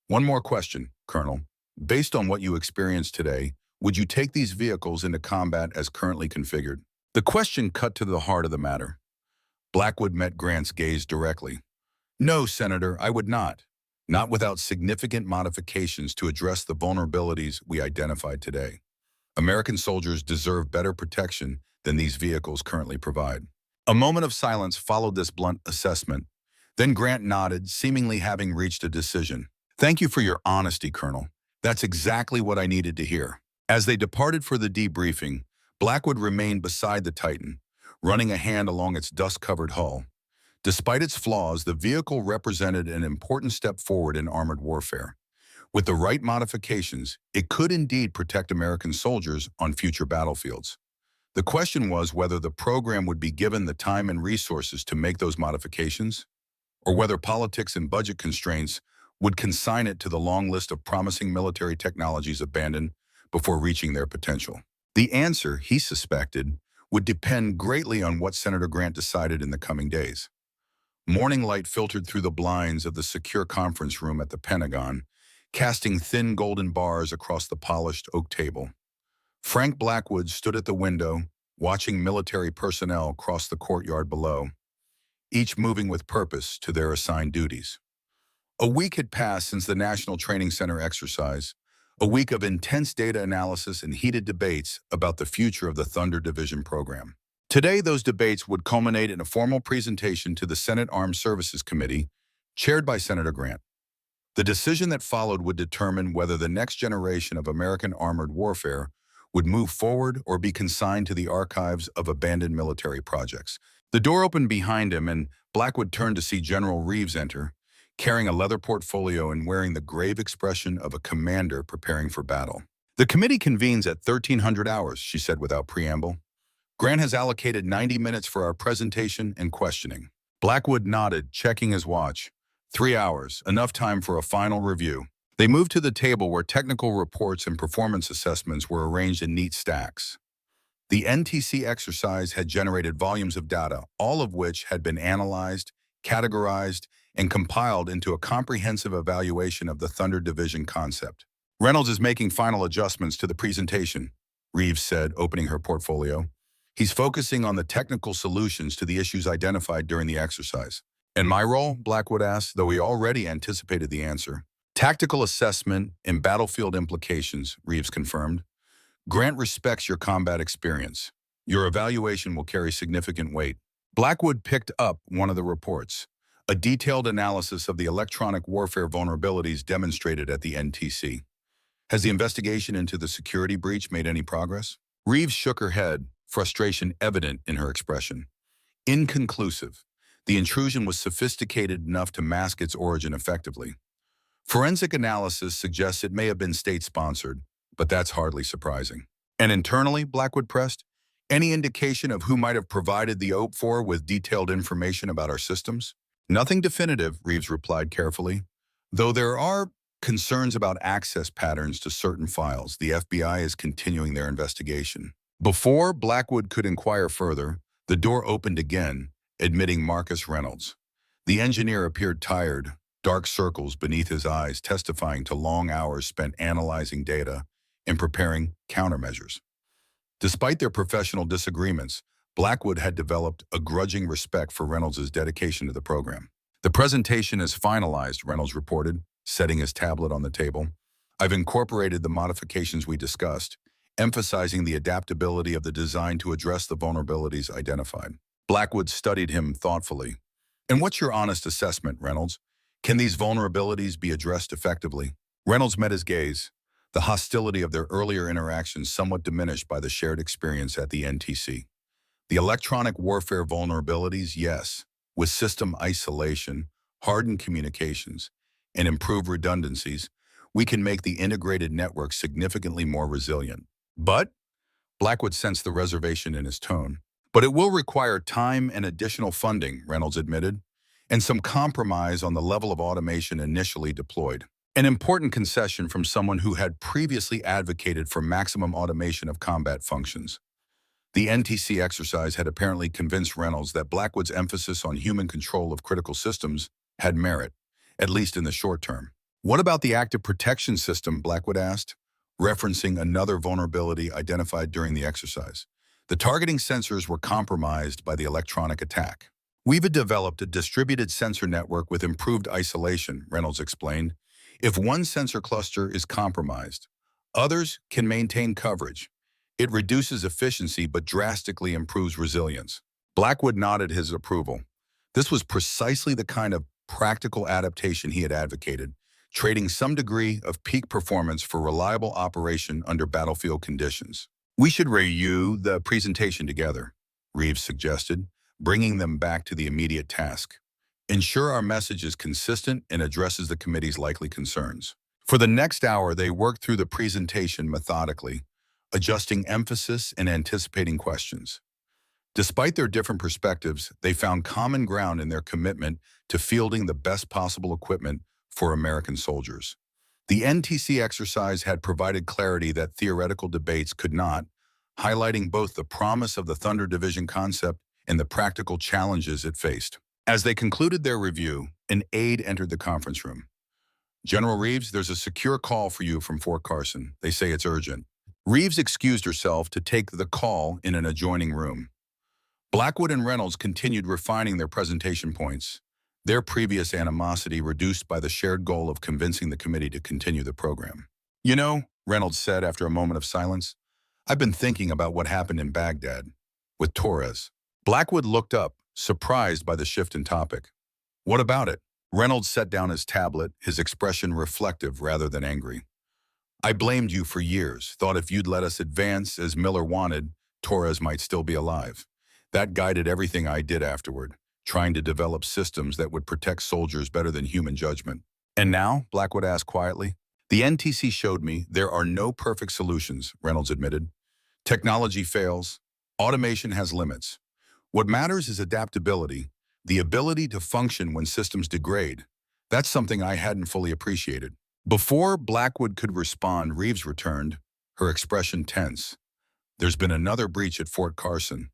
[SPEAKER 1] "One more question, Colonel. Based on what you experienced today, would you take these vehicles into combat as currently configured?" The question cut to the heart of the matter. Blackwood met Grant's gaze directly. "No, Senator, I would not. Not without significant modifications to address the vulnerabilities we identified today. American soldiers deserve better protection than these vehicles currently provide." A moment of silence followed this blunt assessment. Then Grant nodded, seemingly having reached a decision. "Thank you for your honesty, Colonel. That's exactly what I needed to hear." As they departed for the debriefing, Blackwood remained beside the Titan, running a hand along its dust-covered hull. Despite its flaws, the vehicle represented an important step forward in armored warfare. With the right modifications, it could indeed protect American soldiers on future battlefields. The question was whether the program would be given the time and resources to make those modifications, or whether politics and budget constraints would consign it to the long list of promising military technologies abandoned before reaching their potential. The answer, he suspected, would depend greatly on what Senator Grant decided in the coming days. Morning light filtered through the blinds of the secure conference room at the Pentagon, casting thin golden bars across the polished oak table. Frank Blackwood stood at the window, watching military personnel cross the courtyard below, each moving with purpose to their assigned duties. A week had passed since the National Training Center exercise, a week of intense data analysis and heated debates about the future of the Thunder Division program. Today, those debates would culminate in a formal presentation to the Senate Armed Services Committee, chaired by Senator Grant. The decision that followed would determine whether the next generation of American armored warfare would move forward or be consigned to the archives of abandoned military projects. The door opened behind him, and Blackwood turned to see General Reeves enter, carrying a leather portfolio and wearing the grave expression of a commander preparing for battle. "The committee convenes at 1300 hours, she said without preamble. "Grant has allocated 90 minutes for our presentation and questioning." Blackwood nodded, checking his watch. 3 hours, enough time for a final review. They moved to the table where technical reports and performance assessments were arranged in neat stacks. The NTC exercise had generated volumes of data, all of which had been analyzed, categorized, and compiled into a comprehensive evaluation of the Thunder Division concept. "Reynolds is making final adjustments to the presentation," Reeves said, opening her portfolio. "He's focusing on the technical solutions to the issues identified during the exercise." "And my role?" Blackwood asked, though he already anticipated the answer. "Tactical assessment and battlefield implications," Reeves confirmed. "Grant respects your combat experience. Your evaluation will carry significant weight." Blackwood picked up one of the reports, a detailed analysis of the electronic warfare vulnerabilities demonstrated at the NTC. "Has the investigation into the security breach made any progress?" Reeves shook her head, frustration evident in her expression. "Inconclusive. The intrusion was sophisticated enough to mask its origin effectively. Forensic analysis suggests it may have been state-sponsored, but that's hardly surprising." "And internally," Blackwood pressed, "any indication of who might have provided the OP4 with detailed information about our systems?" "Nothing definitive," Reeves replied carefully. "Though there are concerns about access patterns to certain files, the FBI is continuing their investigation." Before Blackwood could inquire further, the door opened again, admitting Marcus Reynolds. The engineer appeared tired, dark circles beneath his eyes testifying to long hours spent analyzing data and preparing countermeasures. Despite their professional disagreements, Blackwood had developed a grudging respect for Reynolds' dedication to the program. "The presentation is finalized," Reynolds reported, setting his tablet on the table. "I've incorporated the modifications we discussed, emphasizing the adaptability of the design to address the vulnerabilities identified." Blackwood studied him thoughtfully. "And what's your honest assessment, Reynolds? Can these vulnerabilities be addressed effectively?" Reynolds met his gaze, the hostility of their earlier interactions somewhat diminished by the shared experience at the NTC. "The electronic warfare vulnerabilities, yes. With system isolation, hardened communications, and improved redundancies, we can make the integrated network significantly more resilient. But," Blackwood sensed the reservation in his tone, "but it will require time and additional funding," Reynolds admitted, "and some compromise on the level of automation initially deployed." An important concession from someone who had previously advocated for maximum automation of combat functions. The NTC exercise had apparently convinced Reynolds that Blackwood's emphasis on human control of critical systems had merit, at least in the short term. "What about the active protection system?" Blackwood asked, referencing another vulnerability identified during the exercise. "The targeting sensors were compromised by the electronic attack." "We've developed a distributed sensor network with improved isolation," Reynolds explained. "If one sensor cluster is compromised, others can maintain coverage. It reduces efficiency but drastically improves resilience." Blackwood nodded his approval. This was precisely the kind of practical adaptation he had advocated, trading some degree of peak performance for reliable operation under battlefield conditions. "We should review the presentation together," Reeves suggested, bringing them back to the immediate task. "Ensure our message is consistent and addresses the committee's likely concerns." For the next hour, they worked through the presentation methodically, adjusting emphasis and anticipating questions. Despite their different perspectives, they found common ground in their commitment to fielding the best possible equipment for American soldiers. The NTC exercise had provided clarity that theoretical debates could not, highlighting both the promise of the Thunder Division concept and the practical challenges it faced. As they concluded their review, an aide entered the conference room. General Reeves, there's a secure call for you from Fort Carson. They say it's urgent. Reeves excused herself to take the call in an adjoining room. Blackwood and Reynolds continued refining their presentation points, their previous animosity reduced by the shared goal of convincing the committee to continue the program. You know, Reynolds said after a moment of silence, I've been thinking about what happened in Baghdad with Torres. Blackwood looked up, surprised by the shift in topic. What about it? Reynolds set down his tablet, his expression reflective rather than angry. I blamed you for years, thought if you'd let us advance as Miller wanted, Torres might still be alive. That guided everything I did afterward, trying to develop systems that would protect soldiers better than human judgment. And now, Blackwood asked quietly, the NTC showed me there are no perfect solutions, Reynolds admitted. Technology fails. Automation has limits. What matters is adaptability, the ability to function when systems degrade. That's something I hadn't fully appreciated. Before Blackwood could respond, Reeves returned, her expression tense. There's been another breach at Fort Carson.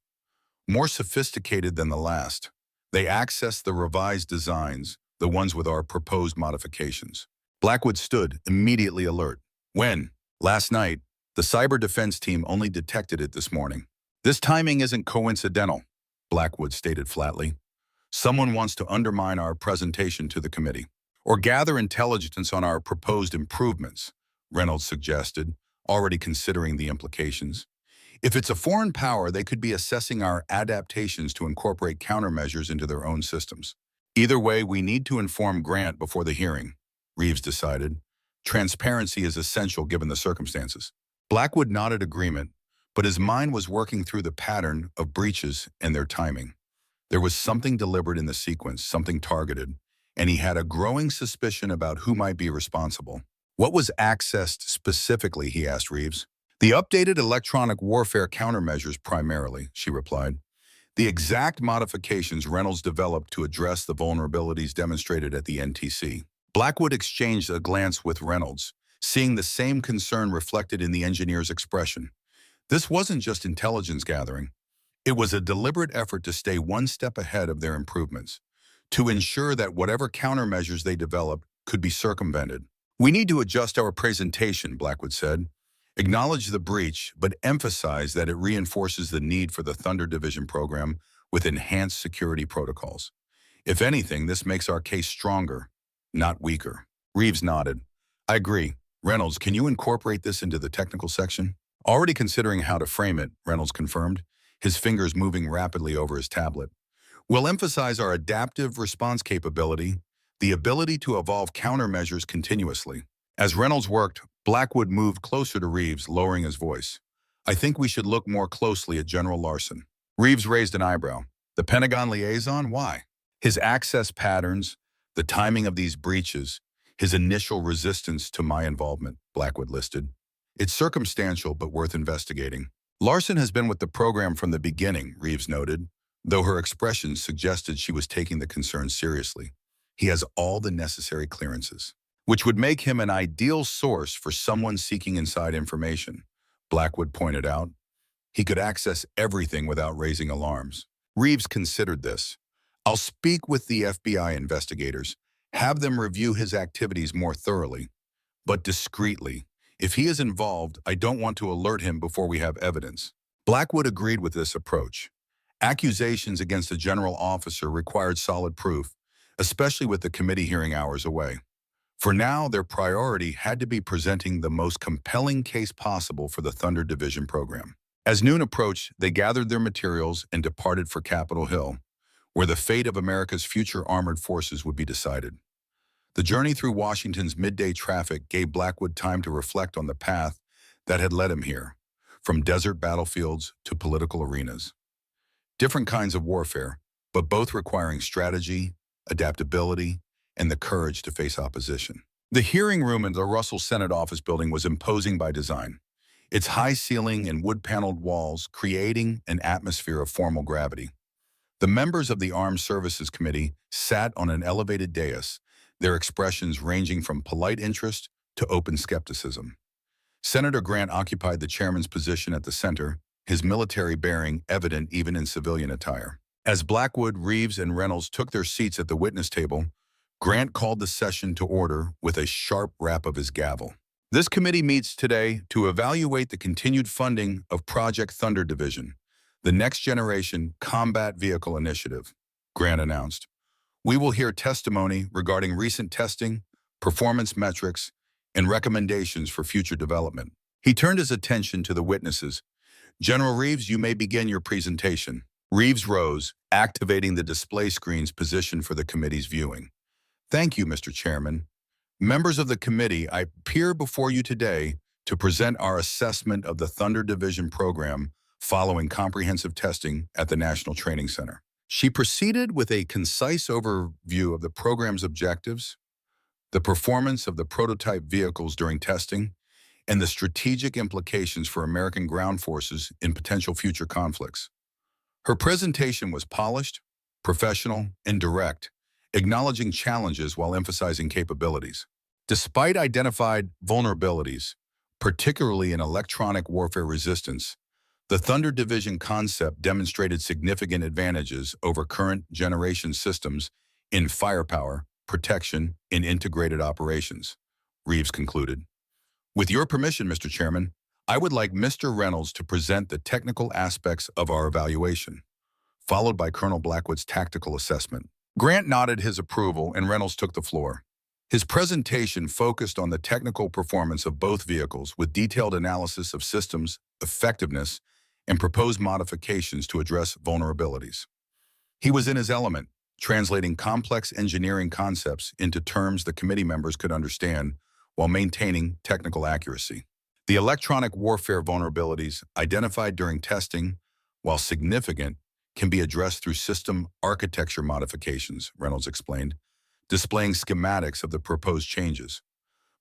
[SPEAKER 1] More sophisticated than the last. They accessed the revised designs, the ones with our proposed modifications. Blackwood stood, immediately alert. When? Last night. The cyber defense team only detected it this morning. This timing isn't coincidental, Blackwood stated flatly. Someone wants to undermine our presentation to the committee. Or gather intelligence on our proposed improvements, Reynolds suggested, already considering the implications. If it's a foreign power, they could be assessing our adaptations to incorporate countermeasures into their own systems. Either way, we need to inform Grant before the hearing, Reeves decided. Transparency is essential given the circumstances. Blackwood nodded agreement, but his mind was working through the pattern of breaches and their timing. There was something deliberate in the sequence, something targeted, and he had a growing suspicion about who might be responsible. What was accessed specifically, he asked Reeves. The updated electronic warfare countermeasures primarily, she replied. The exact modifications Reynolds developed to address the vulnerabilities demonstrated at the NTC. Blackwood exchanged a glance with Reynolds, seeing the same concern reflected in the engineer's expression. This wasn't just intelligence gathering. It was a deliberate effort to stay one step ahead of their improvements, to ensure that whatever countermeasures they developed could be circumvented. We need to adjust our presentation, Blackwood said. Acknowledge the breach, but emphasize that it reinforces the need for the Thunder Division program with enhanced security protocols. If anything, this makes our case stronger, not weaker. Reeves nodded. I agree. Reynolds, can you incorporate this into the technical section? Already considering how to frame it, Reynolds confirmed, his fingers moving rapidly over his tablet. We'll emphasize our adaptive response capability, the ability to evolve countermeasures continuously. As Reynolds worked, Blackwood moved closer to Reeves, lowering his voice. I think we should look more closely at General Larson. Reeves raised an eyebrow. The Pentagon liaison? Why? His access patterns, the timing of these breaches, his initial resistance to my involvement, Blackwood listed. It's circumstantial but worth investigating. Larson has been with the program from the beginning, Reeves noted, though her expressions suggested she was taking the concern seriously. He has all the necessary clearances, which would make him an ideal source for someone seeking inside information, Blackwood pointed out. He could access everything without raising alarms. Reeves considered this. I'll speak with the FBI investigators, have them review his activities more thoroughly, but discreetly. If he is involved, I don't want to alert him before we have evidence. Blackwood agreed with this approach. Accusations against a general officer required solid proof, especially with the committee hearing hours away. For now, their priority had to be presenting the most compelling case possible for the Thunder Division program. As noon approached, they gathered their materials and departed for Capitol Hill, where the fate of America's future armored forces would be decided. The journey through Washington's midday traffic gave Blackwood time to reflect on the path that had led him here, from desert battlefields to political arenas. Different kinds of warfare, but both requiring strategy, adaptability, and the courage to face opposition. The hearing room in the Russell Senate office building was imposing by design, its high ceiling and wood-paneled walls creating an atmosphere of formal gravity. The members of the Armed Services Committee sat on an elevated dais, their expressions ranging from polite interest to open skepticism. Senator Grant occupied the chairman's position at the center, his military bearing evident even in civilian attire. As Blackwood, Reeves, and Reynolds took their seats at the witness table, Grant called the session to order with a sharp rap of his gavel. This committee meets today to evaluate the continued funding of Project Thunder Division, the Next Generation Combat Vehicle Initiative, Grant announced. We will hear testimony regarding recent testing, performance metrics, and recommendations for future development. He turned his attention to the witnesses. General Reeves, you may begin your presentation. Reeves rose, activating the display screens positioned for the committee's viewing. Thank you, Mr. Chairman. Members of the committee, I appear before you today to present our assessment of the Thunder Division program following comprehensive testing at the National Training Center. She proceeded with a concise overview of the program's objectives, the performance of the prototype vehicles during testing, and the strategic implications for American ground forces in potential future conflicts. Her presentation was polished, professional, and direct, acknowledging challenges while emphasizing capabilities. Despite identified vulnerabilities, particularly in electronic warfare resistance, the Thunder Division concept demonstrated significant advantages over current generation systems in firepower, protection, and integrated operations, Reeves concluded. With your permission, Mr. Chairman, I would like Mr. Reynolds to present the technical aspects of our evaluation, followed by Colonel Blackwood's tactical assessment. Grant nodded his approval and Reynolds took the floor. His presentation focused on the technical performance of both vehicles with detailed analysis of systems, effectiveness, and proposed modifications to address vulnerabilities. He was in his element, translating complex engineering concepts into terms the committee members could understand while maintaining technical accuracy. The electronic warfare vulnerabilities identified during testing, while significant, can be addressed through system architecture modifications, Reynolds explained, displaying schematics of the proposed changes.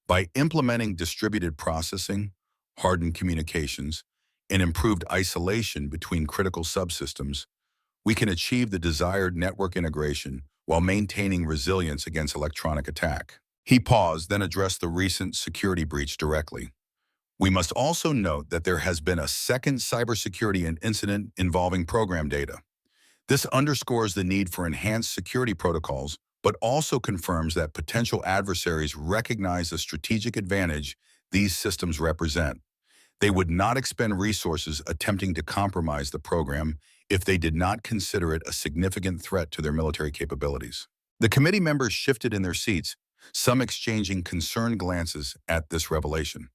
[SPEAKER 1] By implementing distributed processing, hardened communications, and improved isolation between critical subsystems, we can achieve the desired network integration while maintaining resilience against electronic attack. He paused, then addressed the recent security breach directly. We must also note that there has been a second cybersecurity incident involving program data. This underscores the need for enhanced security protocols, but also confirms that potential adversaries recognize the strategic advantage these systems represent. They would not expend resources attempting to compromise the program if they did not consider it a significant threat to their military capabilities. The committee members shifted in their seats, some exchanging concerned glances at this revelation.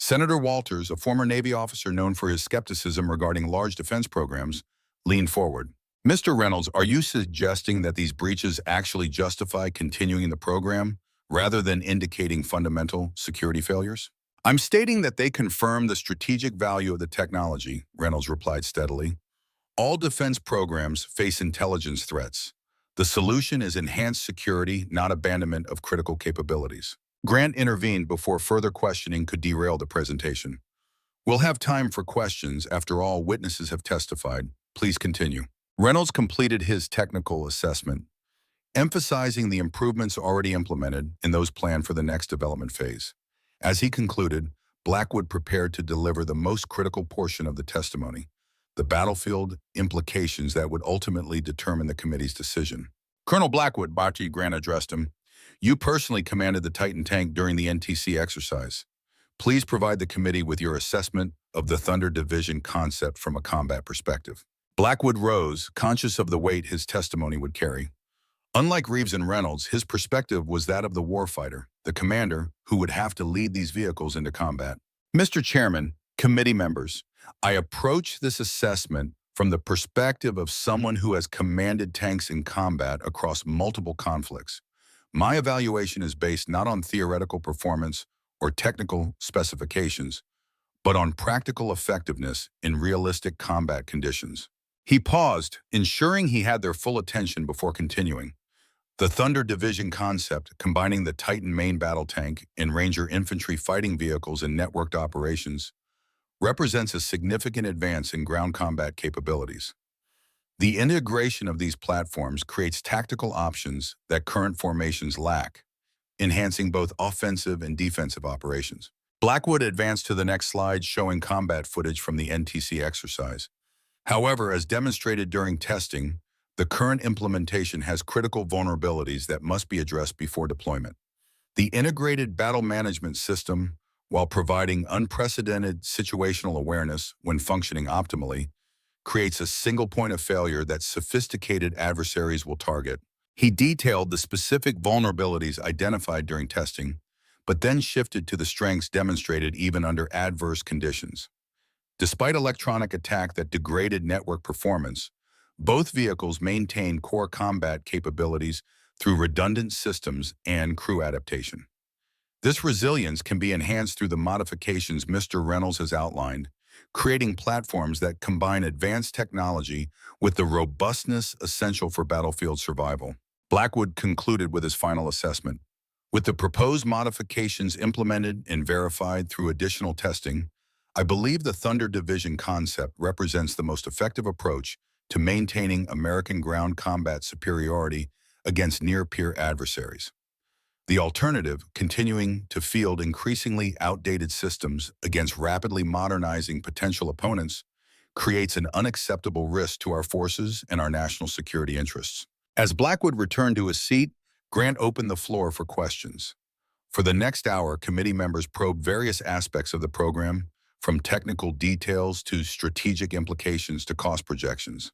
[SPEAKER 1] Senator Walters, a former Navy officer known for his skepticism regarding large defense programs, leaned forward. Mr. Reynolds, are you suggesting that these breaches actually justify continuing the program rather than indicating fundamental security failures? I'm stating that they confirm the strategic value of the technology, Reynolds replied steadily. All defense programs face intelligence threats. The solution is enhanced security, not abandonment of critical capabilities. Grant intervened before further questioning could derail the presentation. We'll have time for questions after all witnesses have testified. Please continue. Reynolds completed his technical assessment, emphasizing the improvements already implemented and those planned for the next development phase. As he concluded, Blackwood prepared to deliver the most critical portion of the testimony, the battlefield implications that would ultimately determine the committee's decision. Colonel Blackwood, Barty Grant addressed him, you personally commanded the Titan tank during the NTC exercise. Please provide the committee with your assessment of the Thunder Division concept from a combat perspective. Blackwood rose, conscious of the weight his testimony would carry. Unlike Reeves and Reynolds, his perspective was that of the warfighter, the commander who would have to lead these vehicles into combat. Mr. Chairman, committee members, I approach this assessment from the perspective of someone who has commanded tanks in combat across multiple conflicts. My evaluation is based not on theoretical performance or technical specifications, but on practical effectiveness in realistic combat conditions. He paused, ensuring he had their full attention before continuing. The Thunder Division concept, combining the Titan main battle tank and Ranger infantry fighting vehicles in networked operations, represents a significant advance in ground combat capabilities. The integration of these platforms creates tactical options that current formations lack, enhancing both offensive and defensive operations. Blackwood advanced to the next slide showing combat footage from the NTC exercise. However, as demonstrated during testing, The current implementation has critical vulnerabilities that must be addressed before deployment. The integrated battle management system, while providing unprecedented situational awareness when functioning optimally, creates a single point of failure that sophisticated adversaries will target. He detailed the specific vulnerabilities identified during testing, but then shifted to the strengths demonstrated even under adverse conditions. Despite electronic attack that degraded network performance, both vehicles maintained core combat capabilities through redundant systems and crew adaptation. This resilience can be enhanced through the modifications Mr. Reynolds has outlined, creating platforms that combine advanced technology with the robustness essential for battlefield survival. Blackwood concluded with his final assessment. With the proposed modifications implemented and verified through additional testing, I believe the Thunder Division concept represents the most effective approach to maintaining American ground combat superiority against near-peer adversaries. The alternative, continuing to field increasingly outdated systems against rapidly modernizing potential opponents, creates an unacceptable risk to our forces and our national security interests. As Blackwood returned to his seat, Grant opened the floor for questions. For the next hour, committee members probed various aspects of the program, from technical details to strategic implications to cost projections.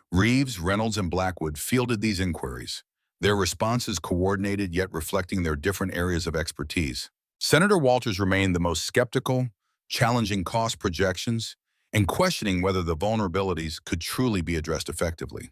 [SPEAKER 1] Reeves, Reynolds, and Blackwood fielded these inquiries, their responses coordinated yet reflecting their different areas of expertise. Senator Walters remained the most skeptical, challenging cost projections and questioning whether the vulnerabilities could truly be addressed effectively.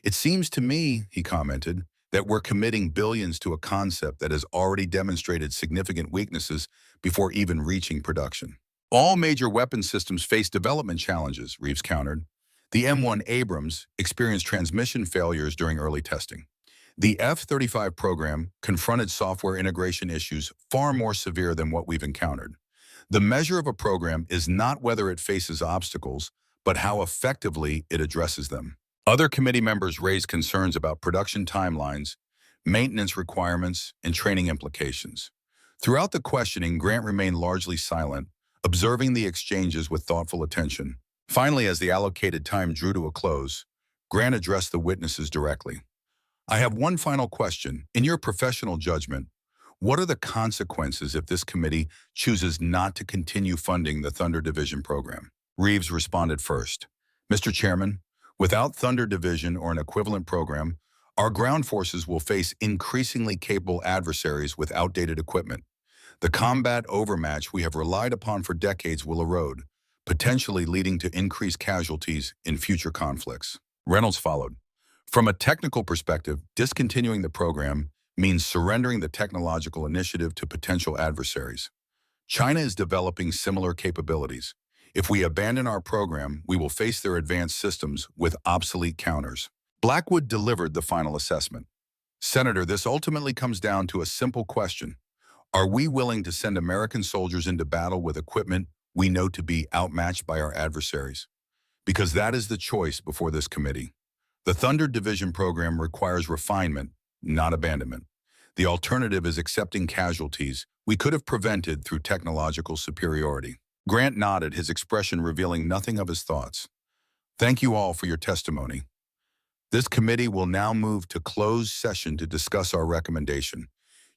[SPEAKER 1] It seems to me, he commented, that we're committing billions to a concept that has already demonstrated significant weaknesses before even reaching production. All major weapon systems face development challenges, Reeves countered. The M1 Abrams experienced transmission failures during early testing. The F-35 program confronted software integration issues far more severe than what we've encountered. The measure of a program is not whether it faces obstacles, but how effectively it addresses them. Other committee members raised concerns about production timelines, maintenance requirements, and training implications. Throughout the questioning, Grant remained largely silent, observing the exchanges with thoughtful attention. Finally, as the allocated time drew to a close, Grant addressed the witnesses directly. I have one final question. In your professional judgment, what are the consequences if this committee chooses not to continue funding the Thunder Division program? Reeves responded first. Mr. Chairman, without Thunder Division or an equivalent program, our ground forces will face increasingly capable adversaries with outdated equipment. The combat overmatch we have relied upon for decades will erode, potentially leading to increased casualties in future conflicts. Reynolds followed. From a technical perspective, discontinuing the program means surrendering the technological initiative to potential adversaries. China is developing similar capabilities. If we abandon our program, we will face their advanced systems with obsolete counters. Blackwood delivered the final assessment. Senator, this ultimately comes down to a simple question. Are we willing to send American soldiers into battle with equipment we know to be outmatched by our adversaries? Because that is the choice before this committee. The Thunder Division program requires refinement, not abandonment. The alternative is accepting casualties we could have prevented through technological superiority. Grant nodded, his expression revealing nothing of his thoughts. Thank you all for your testimony. This committee will now move to closed session to discuss our recommendation.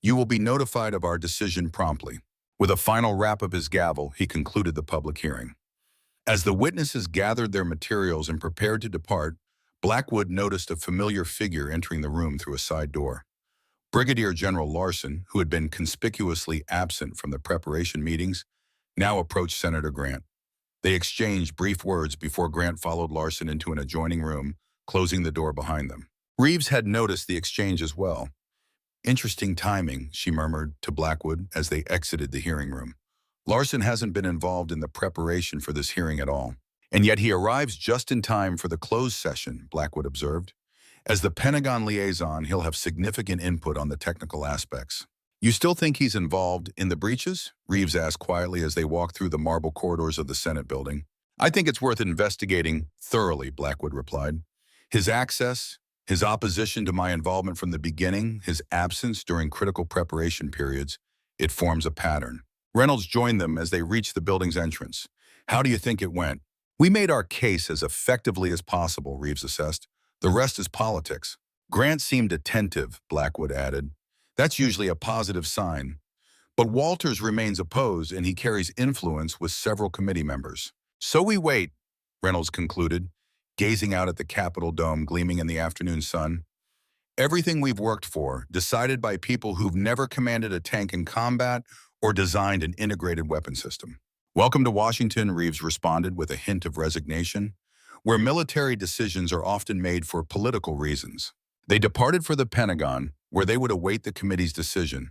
[SPEAKER 1] You will be notified of our decision promptly. With a final rap of his gavel, he concluded the public hearing. As the witnesses gathered their materials and prepared to depart, Blackwood noticed a familiar figure entering the room through a side door. Brigadier General Larson, who had been conspicuously absent from the preparation meetings, now approached Senator Grant. They exchanged brief words before Grant followed Larson into an adjoining room, closing the door behind them. Reeves had noticed the exchange as well. Interesting timing, she murmured to Blackwood as they exited the hearing room. Larson hasn't been involved in the preparation for this hearing at all. And yet he arrives just in time for the closed session, Blackwood observed. As the Pentagon liaison, he'll have significant input on the technical aspects. You still think he's involved in the breaches? Reeves asked quietly as they walked through the marble corridors of the Senate building. I think it's worth investigating thoroughly, Blackwood replied. His access, his opposition to my involvement from the beginning, his absence during critical preparation periods, it forms a pattern. Reynolds joined them as they reached the building's entrance. How do you think it went? We made our case as effectively as possible, Reeves assessed. The rest is politics. Grant seemed attentive, Blackwood added. That's usually a positive sign. But Walters remains opposed and he carries influence with several committee members. So we wait, Reynolds concluded, gazing out at the Capitol dome gleaming in the afternoon sun. Everything we've worked for, decided by people who've never commanded a tank in combat or designed an integrated weapon system. Welcome to Washington, Reeves responded with a hint of resignation, where military decisions are often made for political reasons. They departed for the Pentagon, where they would await the committee's decision.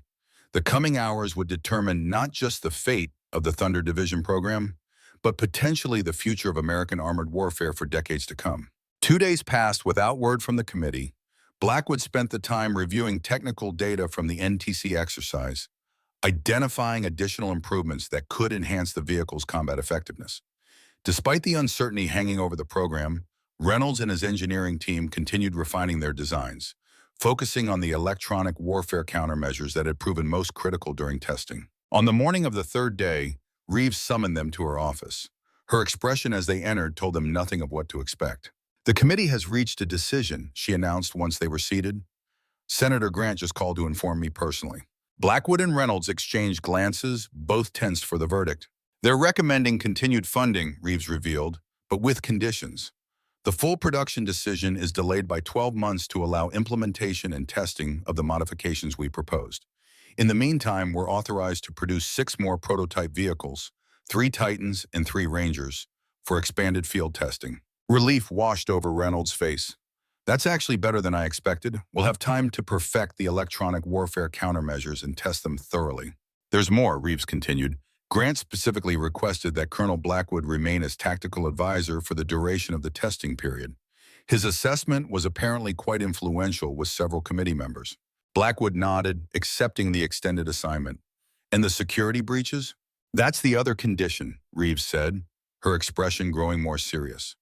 [SPEAKER 1] The coming hours would determine not just the fate of the Thunder Division program, but potentially the future of American armored warfare for decades to come. 2 days passed without word from the committee. Blackwood spent the time reviewing technical data from the NTC exercise, identifying additional improvements that could enhance the vehicle's combat effectiveness. Despite the uncertainty hanging over the program, Reynolds and his engineering team continued refining their designs, focusing on the electronic warfare countermeasures that had proven most critical during testing. On the morning of the third day, Reeves summoned them to her office. Her expression as they entered told them nothing of what to expect. The committee has reached a decision, she announced once they were seated. Senator Grant just called to inform me personally. Blackwood and Reynolds exchanged glances, both tensed for the verdict. They're recommending continued funding, Reeves revealed, but with conditions. The full production decision is delayed by 12 months to allow implementation and testing of the modifications we proposed. In the meantime, we're authorized to produce 6 more prototype vehicles, 3 Titans and 3 Rangers, for expanded field testing. Relief washed over Reynolds' face. That's actually better than I expected. We'll have time to perfect the electronic warfare countermeasures and test them thoroughly. There's more, Reeves continued. Grant specifically requested that Colonel Blackwood remain as tactical advisor for the duration of the testing period. His assessment was apparently quite influential with several committee members. Blackwood nodded, accepting the extended assignment. And the security breaches? That's the other condition, Reeves said, her expression growing more serious.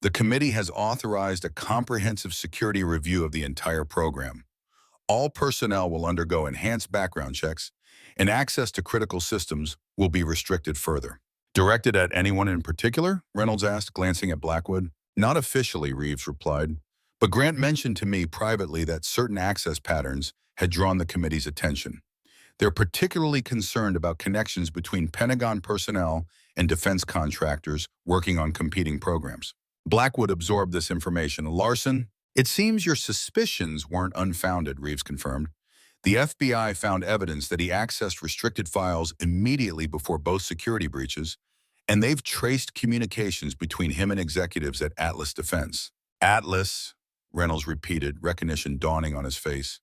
[SPEAKER 1] The committee has authorized a comprehensive security review of the entire program. All personnel will undergo enhanced background checks, and access to critical systems will be restricted further. Directed at anyone in particular? Reynolds asked, glancing at Blackwood. Not officially, Reeves replied, but Grant mentioned to me privately that certain access patterns had drawn the committee's attention. They're particularly concerned about connections between Pentagon personnel and defense contractors working on competing programs. Blackwood absorbed this information. Larson, it seems your suspicions weren't unfounded, Reeves confirmed. The FBI found evidence that he accessed restricted files immediately before both security breaches, and they've traced communications between him and executives at Atlas Defense. Atlas, Reynolds repeated, recognition dawning on his face.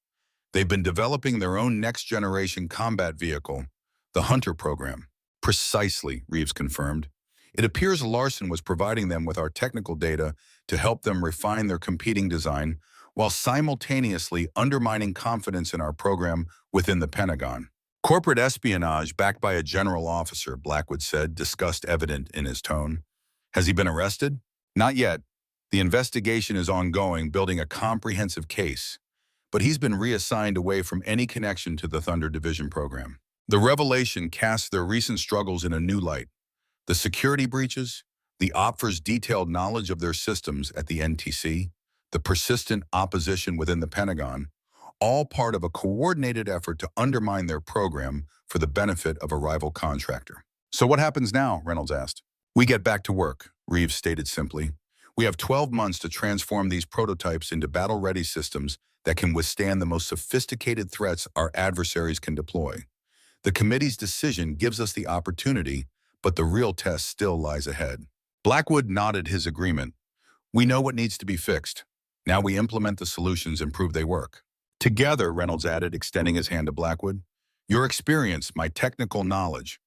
[SPEAKER 1] They've been developing their own next-generation combat vehicle, the Hunter program. Precisely, Reeves confirmed. It appears Larson was providing them with our technical data to help them refine their competing design while simultaneously undermining confidence in our program within the Pentagon. Corporate espionage backed by a general officer, Blackwood said, disgust evident in his tone. Has he been arrested? Not yet. The investigation is ongoing, building a comprehensive case, but he's been reassigned away from any connection to the Thunder Division program. The revelation casts their recent struggles in a new light. The security breaches, the OPFOR's detailed knowledge of their systems at the NTC, the persistent opposition within the Pentagon, all part of a coordinated effort to undermine their program for the benefit of a rival contractor. So what happens now? Reynolds asked. We get back to work, Reeves stated simply. We have 12 months to transform these prototypes into battle-ready systems that can withstand the most sophisticated threats our adversaries can deploy. The committee's decision gives us the opportunity, but the real test still lies ahead. Blackwood nodded his agreement. We know what needs to be fixed. Now we implement the solutions and prove they work. Together, Reynolds added, extending his hand to Blackwood, your experience, my technical knowledge.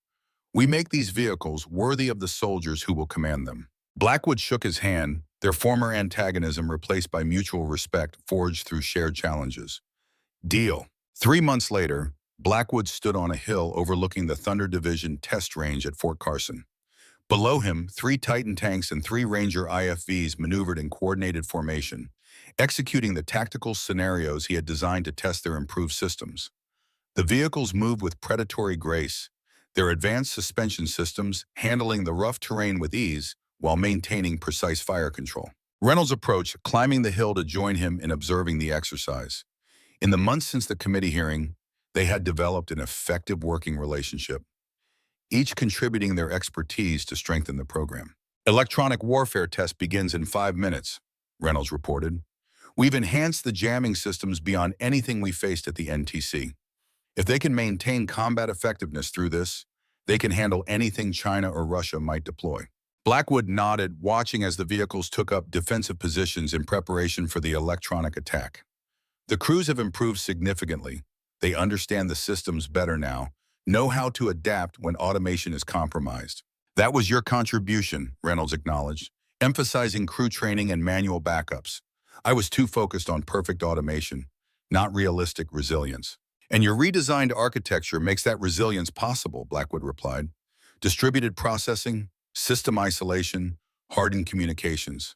[SPEAKER 1] We make these vehicles worthy of the soldiers who will command them. Blackwood shook his hand, their former antagonism replaced by mutual respect forged through shared challenges. Deal. 3 months later, Blackwood stood on a hill overlooking the Thunder Division test range at Fort Carson. Below him, 3 Titan tanks and 3 Ranger IFVs maneuvered in coordinated formation, executing the tactical scenarios he had designed to test their improved systems. The vehicles moved with predatory grace, their advanced suspension systems handling the rough terrain with ease while maintaining precise fire control. Reynolds approached, climbing the hill to join him in observing the exercise. In the months since the committee hearing, they had developed an effective working relationship, each contributing their expertise to strengthen the program. Electronic warfare test begins in 5 minutes, Reynolds reported. We've enhanced the jamming systems beyond anything we faced at the NTC. If they can maintain combat effectiveness through this, they can handle anything China or Russia might deploy. Blackwood nodded, watching as the vehicles took up defensive positions in preparation for the electronic attack. The crews have improved significantly. They understand the systems better now, know how to adapt when automation is compromised. That was your contribution, Reynolds acknowledged, emphasizing crew training and manual backups. I was too focused on perfect automation, not realistic resilience. And your redesigned architecture makes that resilience possible, Blackwood replied. Distributed processing, system isolation, hardened communications,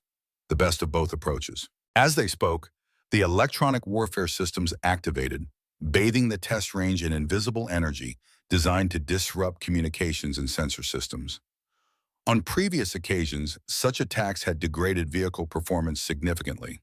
[SPEAKER 1] the best of both approaches. As they spoke, the electronic warfare systems activated, bathing the test range in invisible energy designed to disrupt communications and sensor systems. On previous occasions, such attacks had degraded vehicle performance significantly.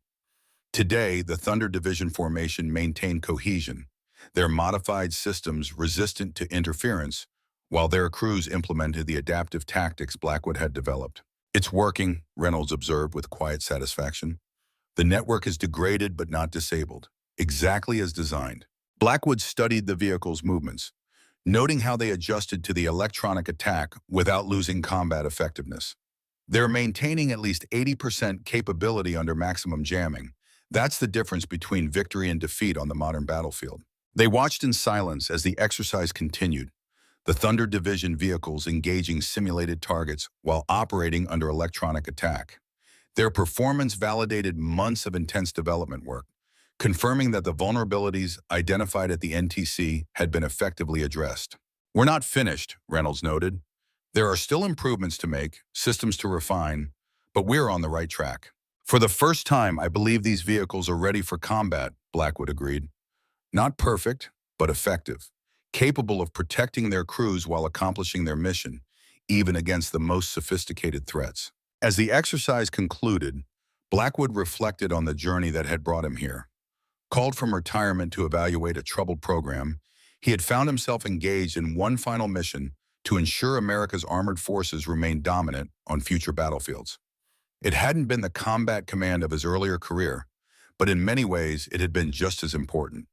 [SPEAKER 1] Today, the Thunder Division formation maintained cohesion, their modified systems resistant to interference, while their crews implemented the adaptive tactics Blackwood had developed. It's working, Reynolds observed with quiet satisfaction. The network is degraded but not disabled, exactly as designed. Blackwood studied the vehicle's movements, noting how they adjusted to the electronic attack without losing combat effectiveness. They're maintaining at least 80% capability under maximum jamming. That's the difference between victory and defeat on the modern battlefield. They watched in silence as the exercise continued, the Thunder Division vehicles engaging simulated targets while operating under electronic attack. Their performance validated months of intense development work, confirming that the vulnerabilities identified at the NTC had been effectively addressed. We're not finished, Reynolds noted. There are still improvements to make, systems to refine, but we're on the right track. For the first time, I believe these vehicles are ready for combat, Blackwood agreed. Not perfect, but effective, capable of protecting their crews while accomplishing their mission, even against the most sophisticated threats. As the exercise concluded, Blackwood reflected on the journey that had brought him here. Called from retirement to evaluate a troubled program, he had found himself engaged in one final mission to ensure America's armored forces remained dominant on future battlefields. It hadn't been the combat command of his earlier career, but in many ways it had been just as important.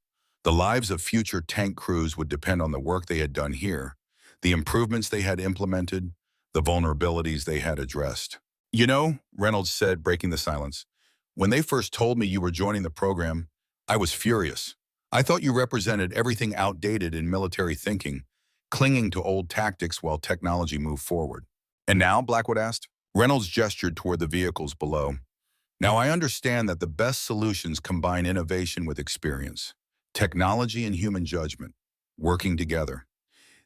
[SPEAKER 1] The lives of future tank crews would depend on the work they had done here, the improvements they had implemented, the vulnerabilities they had addressed. You know, Reynolds said, breaking the silence, when they first told me you were joining the program, I was furious. I thought you represented everything outdated in military thinking, clinging to old tactics while technology moved forward. And now, Blackwood asked? Reynolds gestured toward the vehicles below. Now I understand that the best solutions combine innovation with experience, technology and human judgment, working together.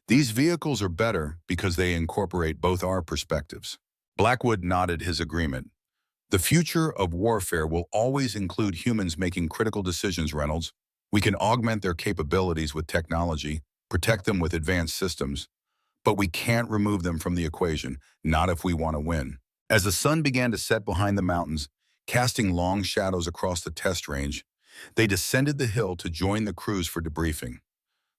[SPEAKER 1] These vehicles are better because they incorporate both our perspectives. Blackwood nodded his agreement. The future of warfare will always include humans making critical decisions, Reynolds. We can augment their capabilities with technology, protect them with advanced systems, but we can't remove them from the equation, not if we want to win. As the sun began to set behind the mountains, casting long shadows across the test range, they descended the hill to join the crews for debriefing.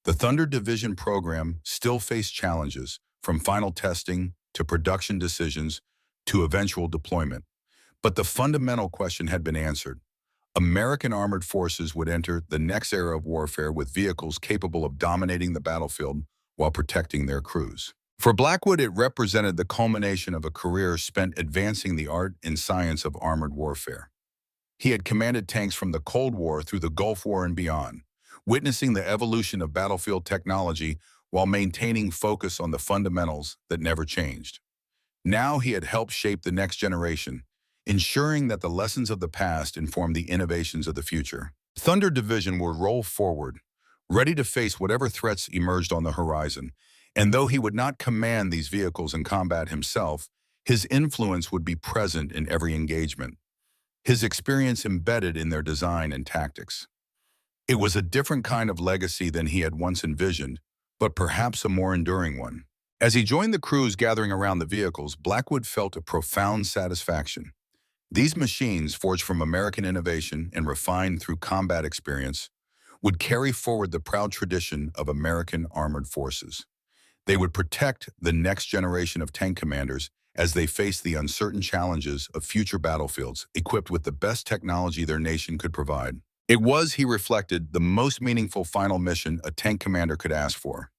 [SPEAKER 1] The Thunder Division program still faced challenges, from final testing to production decisions to eventual deployment. But the fundamental question had been answered. American armored forces would enter the next era of warfare with vehicles capable of dominating the battlefield while protecting their crews. For Blackwood, it represented the culmination of a career spent advancing the art and science of armored warfare. He had commanded tanks from the Cold War through the Gulf War and beyond, witnessing the evolution of battlefield technology while maintaining focus on the fundamentals that never changed. Now he had helped shape the next generation, ensuring that the lessons of the past inform the innovations of the future. Thunder Division would roll forward, ready to face whatever threats emerged on the horizon, and though he would not command these vehicles in combat himself, his influence would be present in every engagement, his experience embedded in their design and tactics. It was a different kind of legacy than he had once envisioned, but perhaps a more enduring one. As he joined the crews gathering around the vehicles, Blackwood felt a profound satisfaction. These machines, forged from American innovation and refined through combat experience, would carry forward the proud tradition of American armored forces. They would protect the next generation of tank commanders as they faced the uncertain challenges of future battlefields, equipped with the best technology their nation could provide. It was, he reflected, the most meaningful final mission a tank commander could ask for.